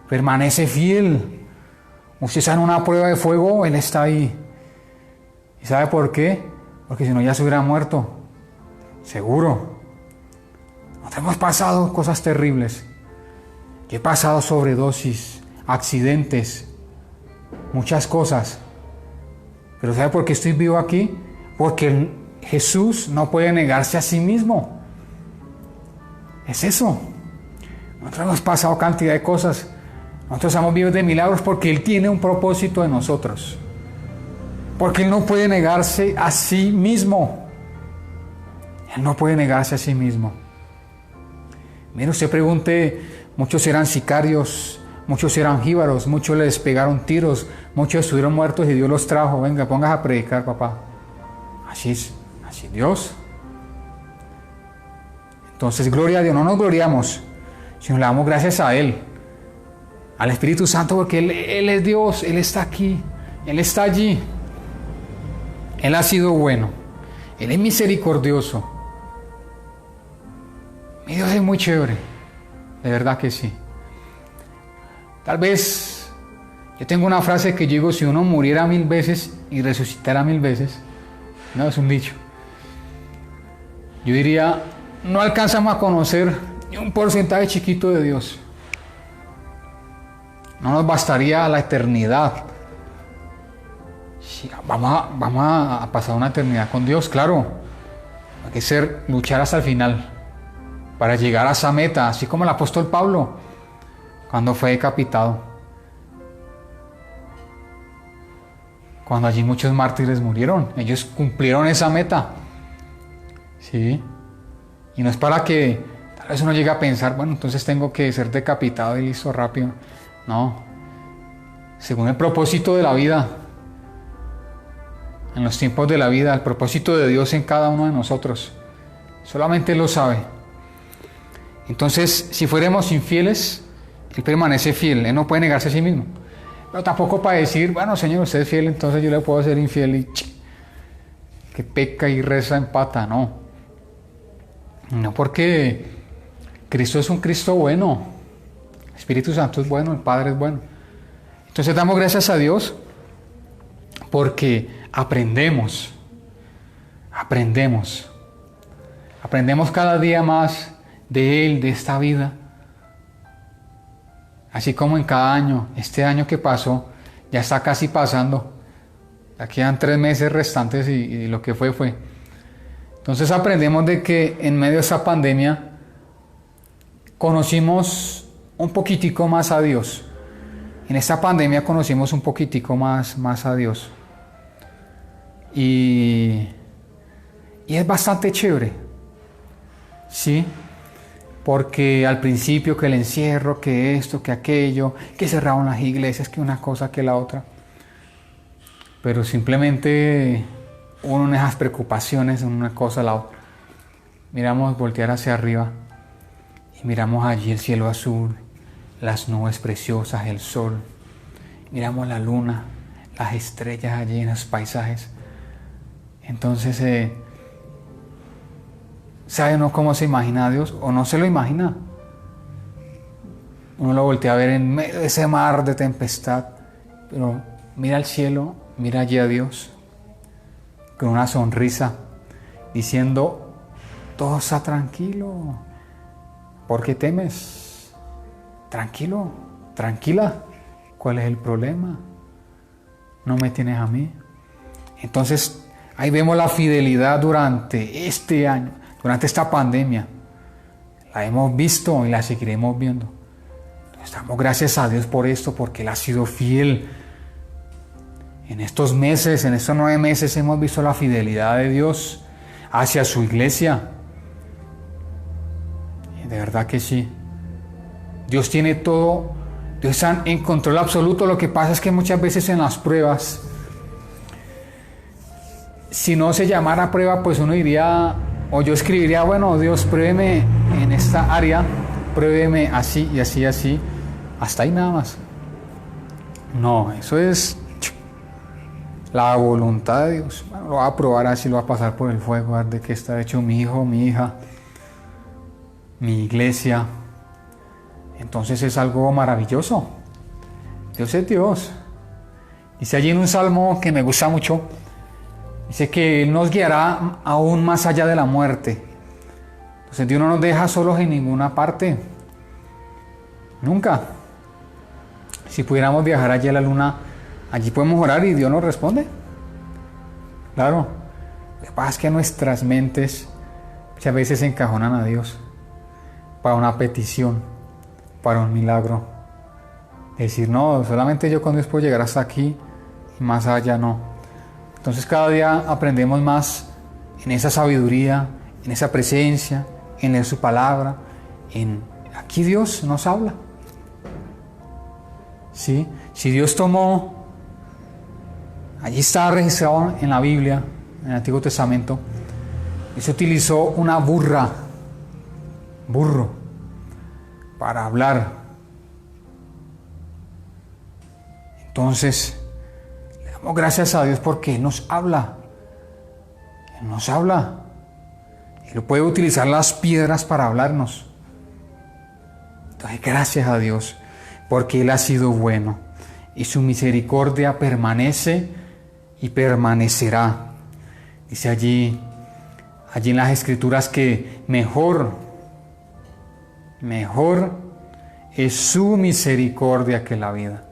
permanece fiel. Usted está en una prueba de fuego, Él está ahí. ¿Y sabe por qué? Porque si no ya se hubiera muerto. Seguro. Nosotros hemos pasado cosas terribles. Yo he pasado sobredosis, accidentes, muchas cosas. Pero ¿sabe por qué estoy vivo aquí? Porque Jesús no puede negarse a sí mismo. Es eso. Nosotros hemos pasado cantidad de cosas. Nosotros somos vivos de milagros porque Él tiene un propósito en nosotros. Porque Él no puede negarse a sí mismo. Él no puede negarse a sí mismo. Mire, usted pregunte, muchos eran sicarios, muchos eran jíbaros, muchos les pegaron tiros, muchos estuvieron muertos y Dios los trajo. Venga, póngase a predicar, papá. Así es, así Dios. Entonces, gloria a Dios, no nos gloriamos, sino le damos gracias a Él, al Espíritu Santo, porque Él es Dios, Él está aquí, Él está allí. Él ha sido bueno, Él es misericordioso. Mi Dios es muy chévere, de verdad que sí. Tal vez yo tengo una frase que yo digo: si uno muriera 1000 veces y resucitara 1000 veces, no, es un dicho. Yo diría, no alcanzamos a conocer ni un porcentaje chiquito de Dios. No nos bastaría la eternidad. Sí, vamos a pasar una eternidad con Dios, claro. Hay que luchar hasta el final para llegar a esa meta, así como el apóstol Pablo cuando fue decapitado. Cuando allí muchos mártires murieron, ellos cumplieron esa meta. Sí. Y no es para que tal vez uno llegue a pensar, bueno, entonces tengo que ser decapitado y listo, rápido. No. Según el propósito de la vida, en los tiempos de la vida, el propósito de Dios en cada uno de nosotros. Solamente Él lo sabe. Entonces, si fuéramos infieles, Él permanece fiel. Él no puede negarse a sí mismo. Pero tampoco para decir, bueno, Señor, usted es fiel, entonces yo le puedo ser infiel y que peca y reza empata. No. No, porque Cristo es un Cristo bueno. El Espíritu Santo es bueno, el Padre es bueno. Entonces damos gracias a Dios porque aprendemos cada día más de Él, de esta vida. Así como en cada año, este año que pasó, ya está casi pasando. Ya quedan 3 meses restantes y lo que fue. Entonces aprendemos de que en medio de esta pandemia conocimos un poquitico más a Dios. En esta pandemia conocimos un poquitico más a Dios. Y es bastante chévere. ¿Sí? Porque al principio que el encierro, que esto, que aquello, que cerraron las iglesias, que una cosa, que la otra. Pero simplemente uno en esas preocupaciones, en una cosa, la otra. Miramos voltear hacia arriba y miramos allí el cielo azul, las nubes preciosas, el sol. Miramos la luna, las estrellas allí en los paisajes. Entonces, ¿sabe uno cómo se imagina a Dios? ¿O no se lo imagina? Uno lo voltea a ver en medio de ese mar de tempestad, pero mira al cielo, mira allí a Dios, con una sonrisa, diciendo, todo está tranquilo. ¿Por qué temes? Tranquilo, tranquila. ¿Cuál es el problema? No me tienes a mí. Entonces, ahí vemos la fidelidad durante este año, durante esta pandemia. La hemos visto y la seguiremos viendo. Damos gracias a Dios por esto, porque Él ha sido fiel. En estos meses, en estos 9 meses, hemos visto la fidelidad de Dios hacia su iglesia. Y de verdad que sí. Dios tiene todo. Dios está en control absoluto. Lo que pasa es que muchas veces en las pruebas, si no se llamara prueba, pues uno diría, o yo escribiría, bueno, Dios, pruébeme en esta área, pruébeme así y así y así, hasta ahí nada más. No, eso es la voluntad de Dios. Bueno, lo va a probar así, lo va a pasar por el fuego, a ver de qué está hecho mi hijo, mi hija, mi iglesia. Entonces es algo maravilloso. Dios es Dios. Dice allí en un salmo que me gusta mucho, dice que Él nos guiará aún más allá de la muerte. Entonces Dios no nos deja solos en ninguna parte. Nunca. Si pudiéramos viajar allí a la luna, allí podemos orar y Dios nos responde. Claro. Lo que pasa es que nuestras mentes muchas veces encajonan a Dios para una petición, para un milagro. Decir, no, solamente yo con Dios puedo llegar hasta aquí y más allá no. Entonces cada día aprendemos más en esa sabiduría, en esa presencia, en leer su palabra. Aquí Dios nos habla. ¿Sí? Si Dios tomó, allí está registrado en la Biblia, en el Antiguo Testamento, Él se utilizó una burra burro para hablar. Entonces, le damos gracias a Dios porque Él nos habla. Él nos habla. Él puede utilizar las piedras para hablarnos. Entonces, gracias a Dios porque Él ha sido bueno y su misericordia permanece y permanecerá. Dice allí en las Escrituras que mejor es su misericordia que la vida.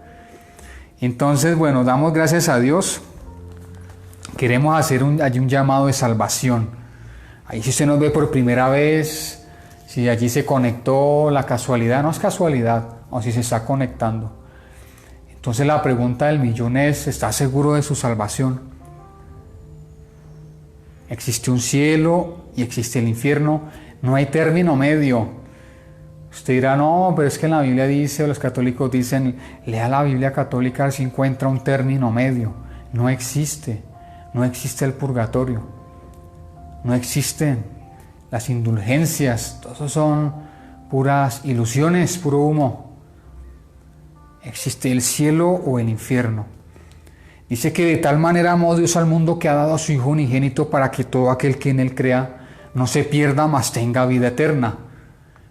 Entonces, bueno, damos gracias a Dios. Queremos hacer allí un llamado de salvación. Ahí si usted nos ve por primera vez, si allí se conectó, la casualidad, no es casualidad, o si se está conectando. Entonces la pregunta del millón es, ¿está seguro de su salvación? Existe un cielo y existe el infierno, no hay término medio. Usted dirá, no, pero es que en la Biblia dice, o los católicos dicen, lea la Biblia católica si encuentra un término medio. No existe el purgatorio, no existen las indulgencias, todo eso son puras ilusiones, puro humo. Existe el cielo o el infierno. Dice que de tal manera amó Dios al mundo que ha dado a su Hijo unigénito para que todo aquel que en Él crea no se pierda, mas tenga vida eterna.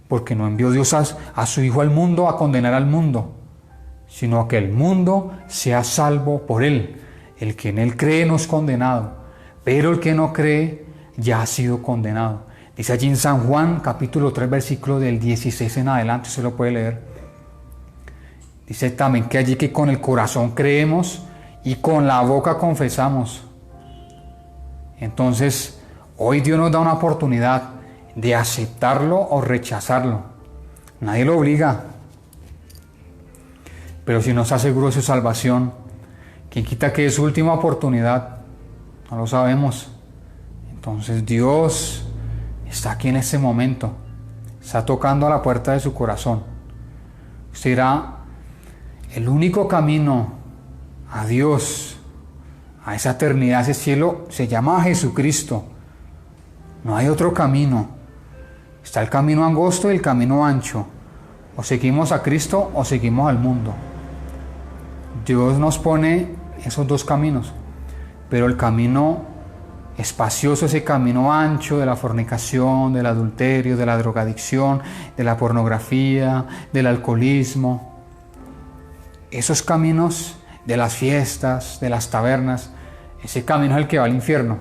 Porque no envió Dios a su Hijo al mundo a condenar al mundo, sino a que el mundo sea salvo por Él. El que en Él cree no es condenado, pero el que no cree ya ha sido condenado. Dice allí en San Juan, capítulo 3, versículo del 16 en adelante, se lo puede leer. Dice también que allí que con el corazón creemos y con la boca confesamos. Entonces, hoy Dios nos da una oportunidad de aceptarlo o rechazarlo. Nadie lo obliga. Pero si no está seguro de su salvación, ¿quién quita que es su última oportunidad? No lo sabemos. Entonces Dios está aquí en este momento. Está tocando a la puerta de su corazón. Usted dirá, el único camino a Dios, a esa eternidad, a ese cielo, se llama Jesucristo. No hay otro camino. Está el camino angosto y el camino ancho. O seguimos a Cristo o seguimos al mundo. Dios nos pone esos dos caminos. Pero el camino espacioso, ese camino ancho de la fornicación, del adulterio, de la drogadicción, de la pornografía, del alcoholismo, esos caminos de las fiestas, de las tabernas, ese camino es el que va al infierno.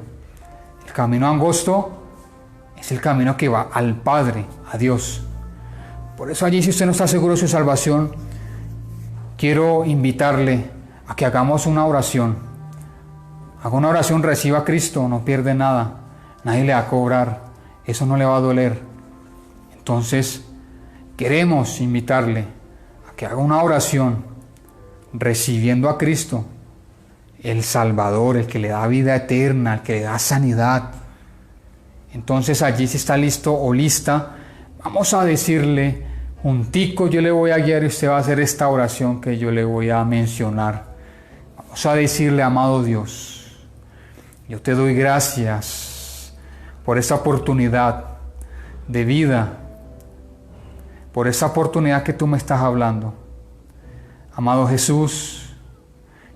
El camino angosto es el camino que va al Padre, a Dios. Por eso allí, si usted no está seguro de su salvación, quiero invitarle a que hagamos una oración. Haga una oración, reciba a Cristo, no pierde nada, nadie le va a cobrar, eso no le va a doler. Entonces, queremos invitarle a que haga una oración recibiendo a Cristo, el Salvador, el que le da vida eterna, el que le da sanidad. Entonces allí, si está listo o lista, vamos a decirle juntico, yo le voy a guiar y usted va a hacer esta oración que yo le voy a mencionar. Vamos a decirle, amado Dios, yo te doy gracias por esta oportunidad de vida, por esta oportunidad que tú me estás hablando. Amado Jesús,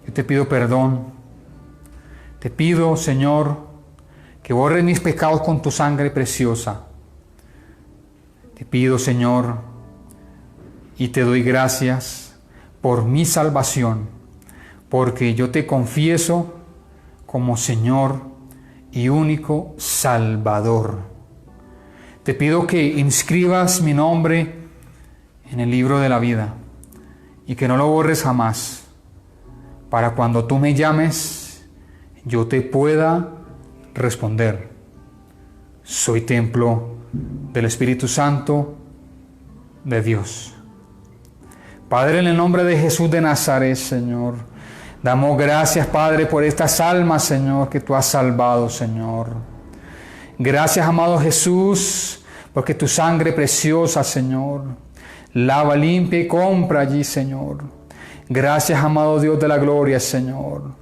yo te pido perdón. Te pido, Señor, que borres mis pecados con tu sangre preciosa. Te pido, Señor, y te doy gracias por mi salvación, porque yo te confieso como Señor y único Salvador. Te pido que inscribas mi nombre en el libro de la vida y que no lo borres jamás, para cuando tú me llames, yo te pueda responder. Soy templo del Espíritu Santo de Dios. Padre, en el nombre de Jesús de Nazaret, Señor, damos gracias, Padre, por estas almas, Señor, que tú has salvado, Señor. Gracias, amado Jesús, porque tu sangre preciosa, Señor, lava, limpia y compra allí, Señor. Gracias, amado Dios de la gloria, Señor.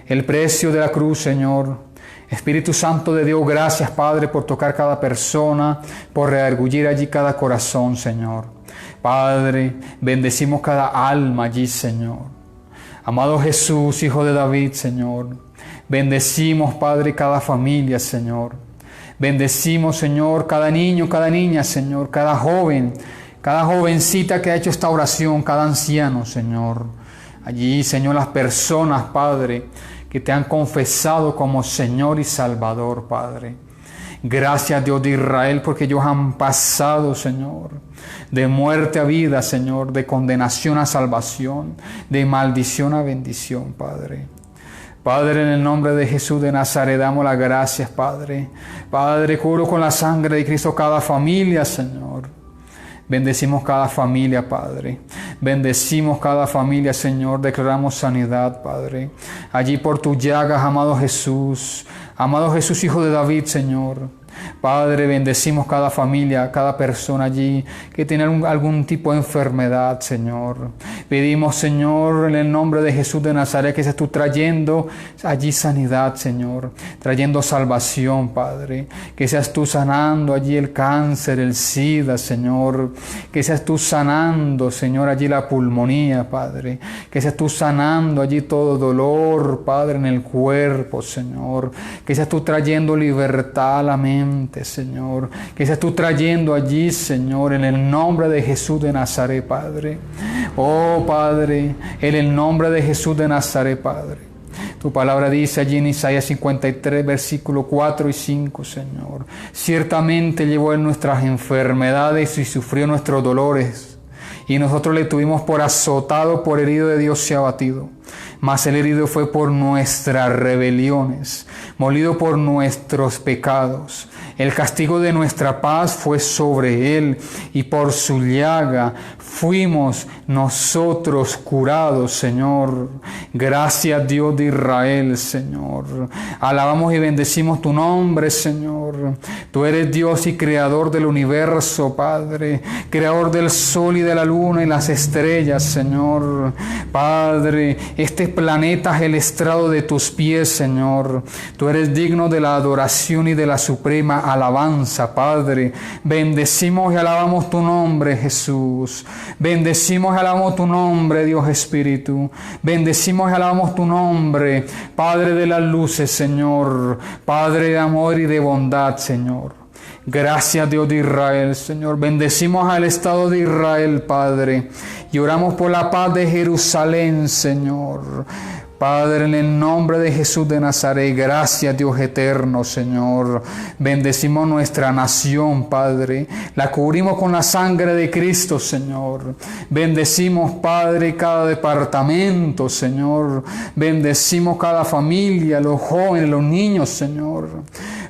El precio de la cruz, Señor, Espíritu Santo de Dios, gracias, Padre, por tocar cada persona, por redarguir allí cada corazón, Señor. Padre, bendecimos cada alma allí, Señor. Amado Jesús, Hijo de David, Señor. Bendecimos, Padre, cada familia, Señor. Bendecimos, Señor, cada niño, cada niña, Señor, cada joven, cada jovencita que ha hecho esta oración, cada anciano, Señor. Allí, Señor, las personas, Padre, que te han confesado como Señor y Salvador, Padre. Gracias, Dios de Israel, porque ellos han pasado, Señor, de muerte a vida, Señor, de condenación a salvación, de maldición a bendición, Padre. Padre, en el nombre de Jesús de Nazaret, damos las gracias, Padre. Padre, cubro con la sangre de Cristo cada familia, Señor. Bendecimos cada familia, Padre. Bendecimos cada familia, Señor. Declaramos sanidad, Padre. Allí por tus llagas, amado Jesús, Hijo de David, Señor. Padre, bendecimos cada familia, cada persona allí que tiene algún tipo de enfermedad, Señor. Pedimos, Señor, en el nombre de Jesús de Nazaret, que seas tú trayendo allí sanidad, Señor, trayendo salvación, Padre. Que seas tú sanando allí el cáncer, el SIDA, Señor. Que seas tú sanando, Señor, allí la pulmonía, Padre. Que seas tú sanando allí todo dolor, Padre, en el cuerpo, Señor. Que seas tú trayendo libertad a la mente, Señor, que seas tú trayendo allí, Señor, en el nombre de Jesús de Nazaret, Padre. Oh, Padre, en el nombre de Jesús de Nazaret, Padre. Tu palabra dice allí en Isaías 53, versículos 4 y 5, Señor. Ciertamente llevó Él nuestras enfermedades y sufrió nuestros dolores, y nosotros le tuvimos por azotado, por herido de Dios y abatido. Mas el herido fue por nuestras rebeliones, molido por nuestros pecados. El castigo de nuestra paz fue sobre Él, y por su llaga fuimos nosotros curados, Señor. Gracias, Dios de Israel, Señor. Alabamos y bendecimos tu nombre, Señor. Tú eres Dios y creador del universo, Padre. Creador del sol y de la luna y las estrellas, Señor. Padre, este planeta es el estrado de tus pies, Señor. Tú eres digno de la adoración y de la suprema alabanza, Padre. Bendecimos y alabamos tu nombre, Jesús. Bendecimos y alabamos tu nombre, Dios Espíritu. Bendecimos y alabamos tu nombre, Padre de las luces, Señor. Padre de amor y de bondad, Señor. Gracias, Dios de Israel, Señor. Bendecimos al Estado de Israel, Padre. Y oramos por la paz de Jerusalén, Señor. Padre, en el nombre de Jesús de Nazaret, gracias, Dios eterno, Señor. Bendecimos nuestra nación, Padre. La cubrimos con la sangre de Cristo, Señor. Bendecimos, Padre, cada departamento, Señor. Bendecimos cada familia, los jóvenes, los niños, Señor.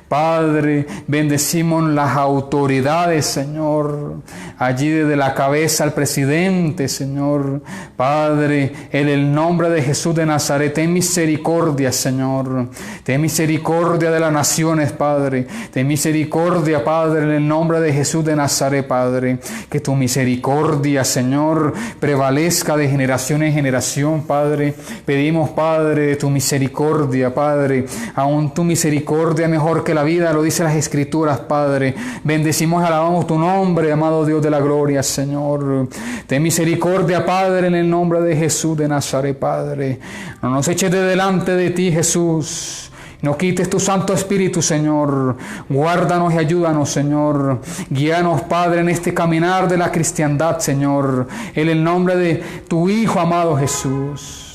Padre, bendecimos las autoridades, Señor, allí desde la cabeza al presidente, Señor. Padre, en el nombre de Jesús de Nazaret, ten misericordia, Señor. Ten misericordia de las naciones, Padre. Ten misericordia, Padre, en el nombre de Jesús de Nazaret, Padre. Que tu misericordia, Señor, prevalezca de generación en generación, Padre. Pedimos, Padre, tu misericordia, Padre. Aún tu misericordia mejor que la vida, lo dice las Escrituras, Padre. Bendecimos y alabamos tu nombre, amado Dios de la gloria, Señor. Ten misericordia, Padre, en el nombre de Jesús de Nazaret, Padre. No nos eches de delante de ti, Jesús. No quites tu Santo Espíritu, Señor. Guárdanos y ayúdanos, Señor. Guíanos, Padre, en este caminar de la cristiandad, Señor. En el nombre de tu Hijo, amado Jesús.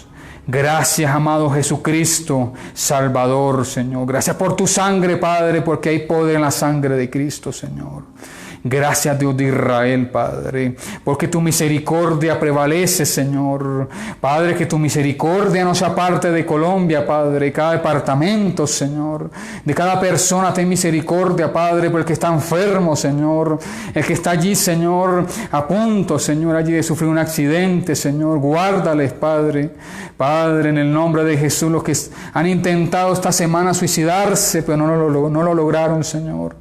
Gracias, amado Jesucristo, Salvador, Señor. Gracias por tu sangre, Padre, porque hay poder en la sangre de Cristo, Señor. Gracias, Dios de Israel, Padre, porque tu misericordia prevalece, Señor. Padre, que tu misericordia no sea parte de Colombia, Padre, cada departamento, Señor. De cada persona ten misericordia, Padre, por el que está enfermo, Señor. El que está allí, Señor, a punto, Señor, allí de sufrir un accidente, Señor. Guárdales, Padre. Padre, en el nombre de Jesús, los que han intentado esta semana suicidarse, pero no lo lograron, Señor.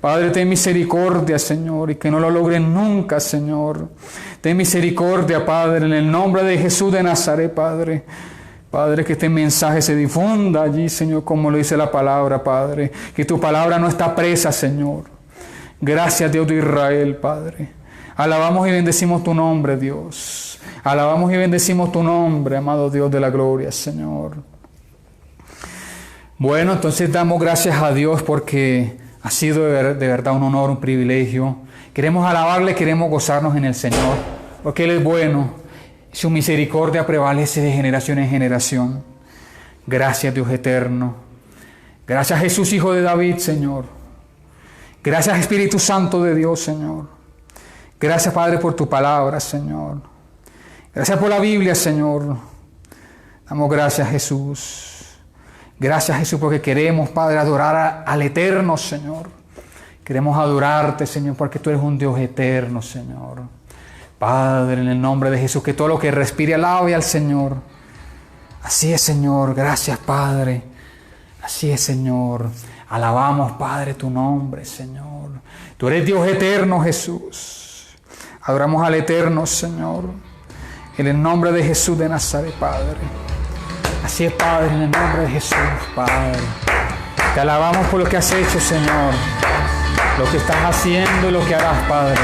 Padre, ten misericordia, Señor, y que no lo logren nunca, Señor. Ten misericordia, Padre, en el nombre de Jesús de Nazaret, Padre. Padre, que este mensaje se difunda allí, Señor, como lo dice la palabra, Padre. Que tu palabra no está presa, Señor. Gracias, Dios de Israel, Padre. Alabamos y bendecimos tu nombre, Dios. Alabamos y bendecimos tu nombre, amado Dios de la gloria, Señor. Bueno, entonces damos gracias a Dios porque ha sido de verdad un honor, un privilegio. Queremos alabarle, queremos gozarnos en el Señor, porque Él es bueno. Su misericordia prevalece de generación en generación. Gracias, Dios eterno. Gracias, Jesús, Hijo de David, Señor. Gracias, Espíritu Santo de Dios, Señor. Gracias, Padre, por tu palabra, Señor. Gracias por la Biblia, Señor. Damos gracias, Jesús. Gracias, Jesús, porque queremos, Padre, adorar al eterno, Señor. Queremos adorarte, Señor, porque tú eres un Dios eterno, Señor. Padre, en el nombre de Jesús, que todo lo que respire alabe al Señor. Así es, Señor. Gracias, Padre. Así es, Señor. Alabamos, Padre, tu nombre, Señor. Tú eres Dios eterno, Jesús. Adoramos al eterno, Señor. En el nombre de Jesús de Nazaret, Padre. Así es, Padre, en el nombre de Jesús, Padre. Te alabamos por lo que has hecho, Señor. Lo que estás haciendo y lo que harás, Padre.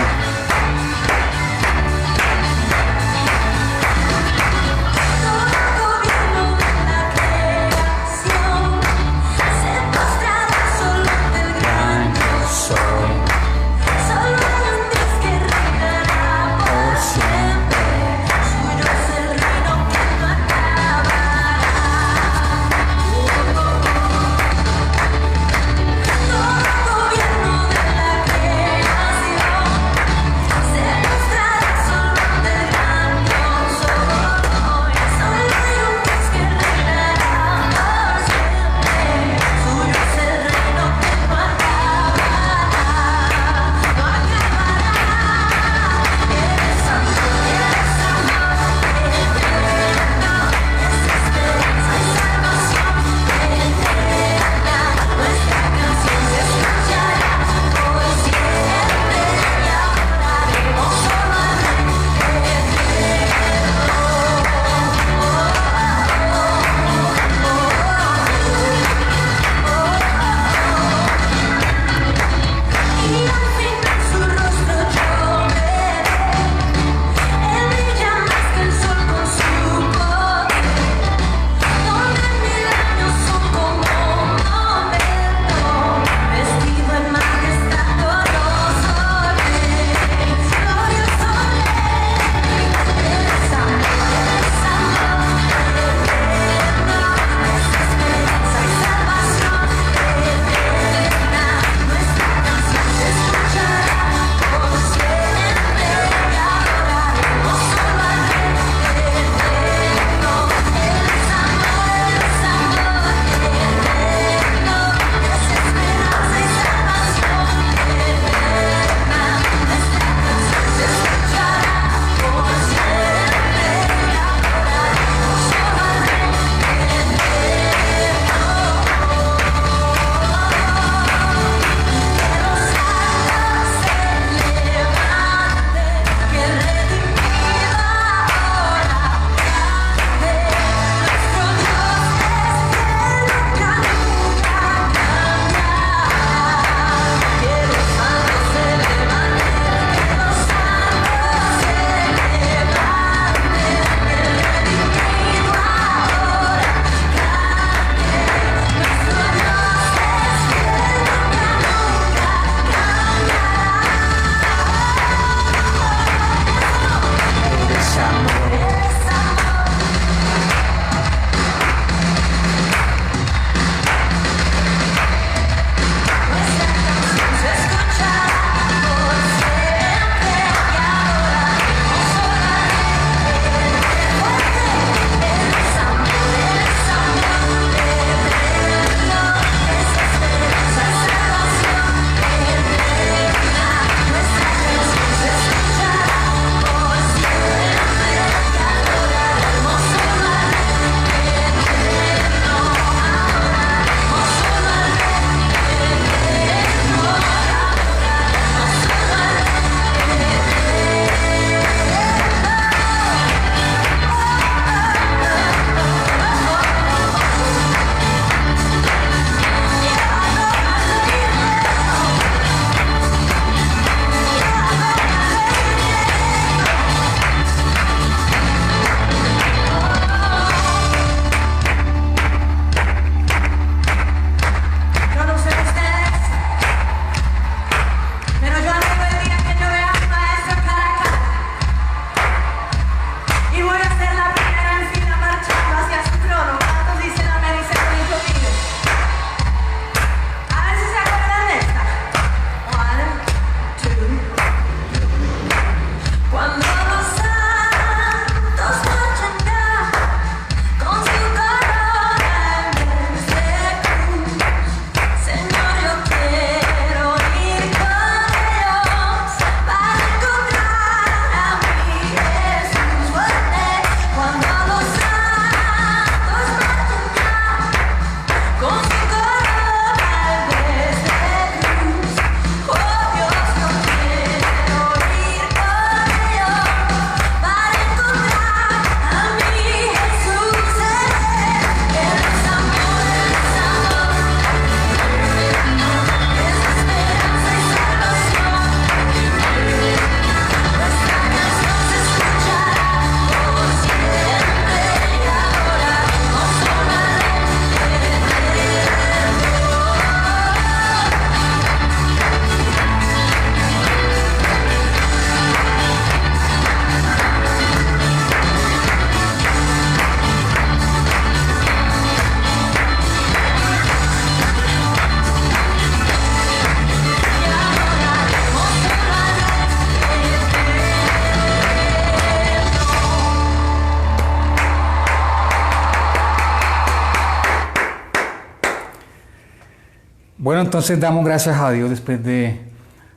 Bueno, entonces damos gracias a Dios después de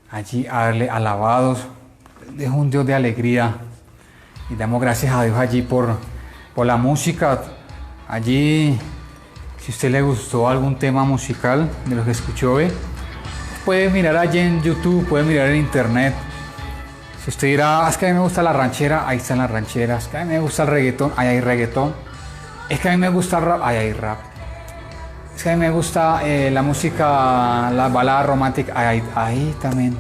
allí haberle alabados. Es un Dios de alegría. Y damos gracias a Dios allí por la música. Allí, si a usted le gustó algún tema musical de los que escuchó hoy, puede mirar allí en YouTube, puede mirar en internet. Si usted dirá, es que a mí me gusta la ranchera, ahí están las rancheras. Es que a mí me gusta el reggaetón, ahí hay reggaetón. Es que a mí me gusta el rap, ahí hay rap. Es que a mí me gusta la música, la balada romántica, ahí también.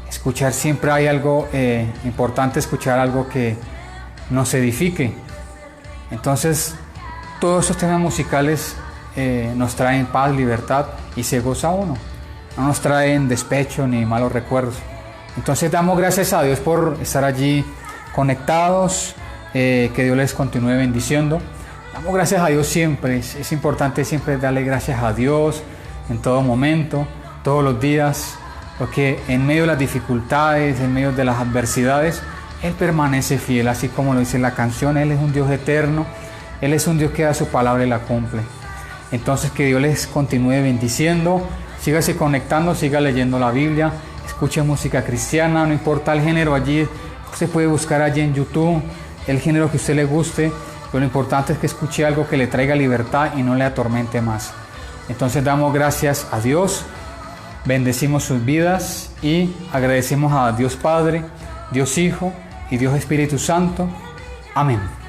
Escuchar siempre hay algo importante, escuchar algo que nos edifique. Entonces, todos estos temas musicales nos traen paz, libertad y se goza uno. No nos traen despecho ni malos recuerdos. Entonces, damos gracias a Dios por estar allí conectados, que Dios les continúe bendiciendo. Damos gracias a Dios siempre, es importante siempre darle gracias a Dios en todo momento, todos los días, porque en medio de las dificultades, en medio de las adversidades, Él permanece fiel, así como lo dice la canción. Él es un Dios eterno, Él es un Dios que da su palabra y la cumple. Entonces que Dios les continúe bendiciendo, sígase conectando, siga leyendo la Biblia, escuche música cristiana, no importa el género, allí se puede buscar allí en YouTube el género que a usted le guste. Pero lo importante es que escuche algo que le traiga libertad y no le atormente más. Entonces damos gracias a Dios, bendecimos sus vidas y agradecemos a Dios Padre, Dios Hijo y Dios Espíritu Santo. Amén.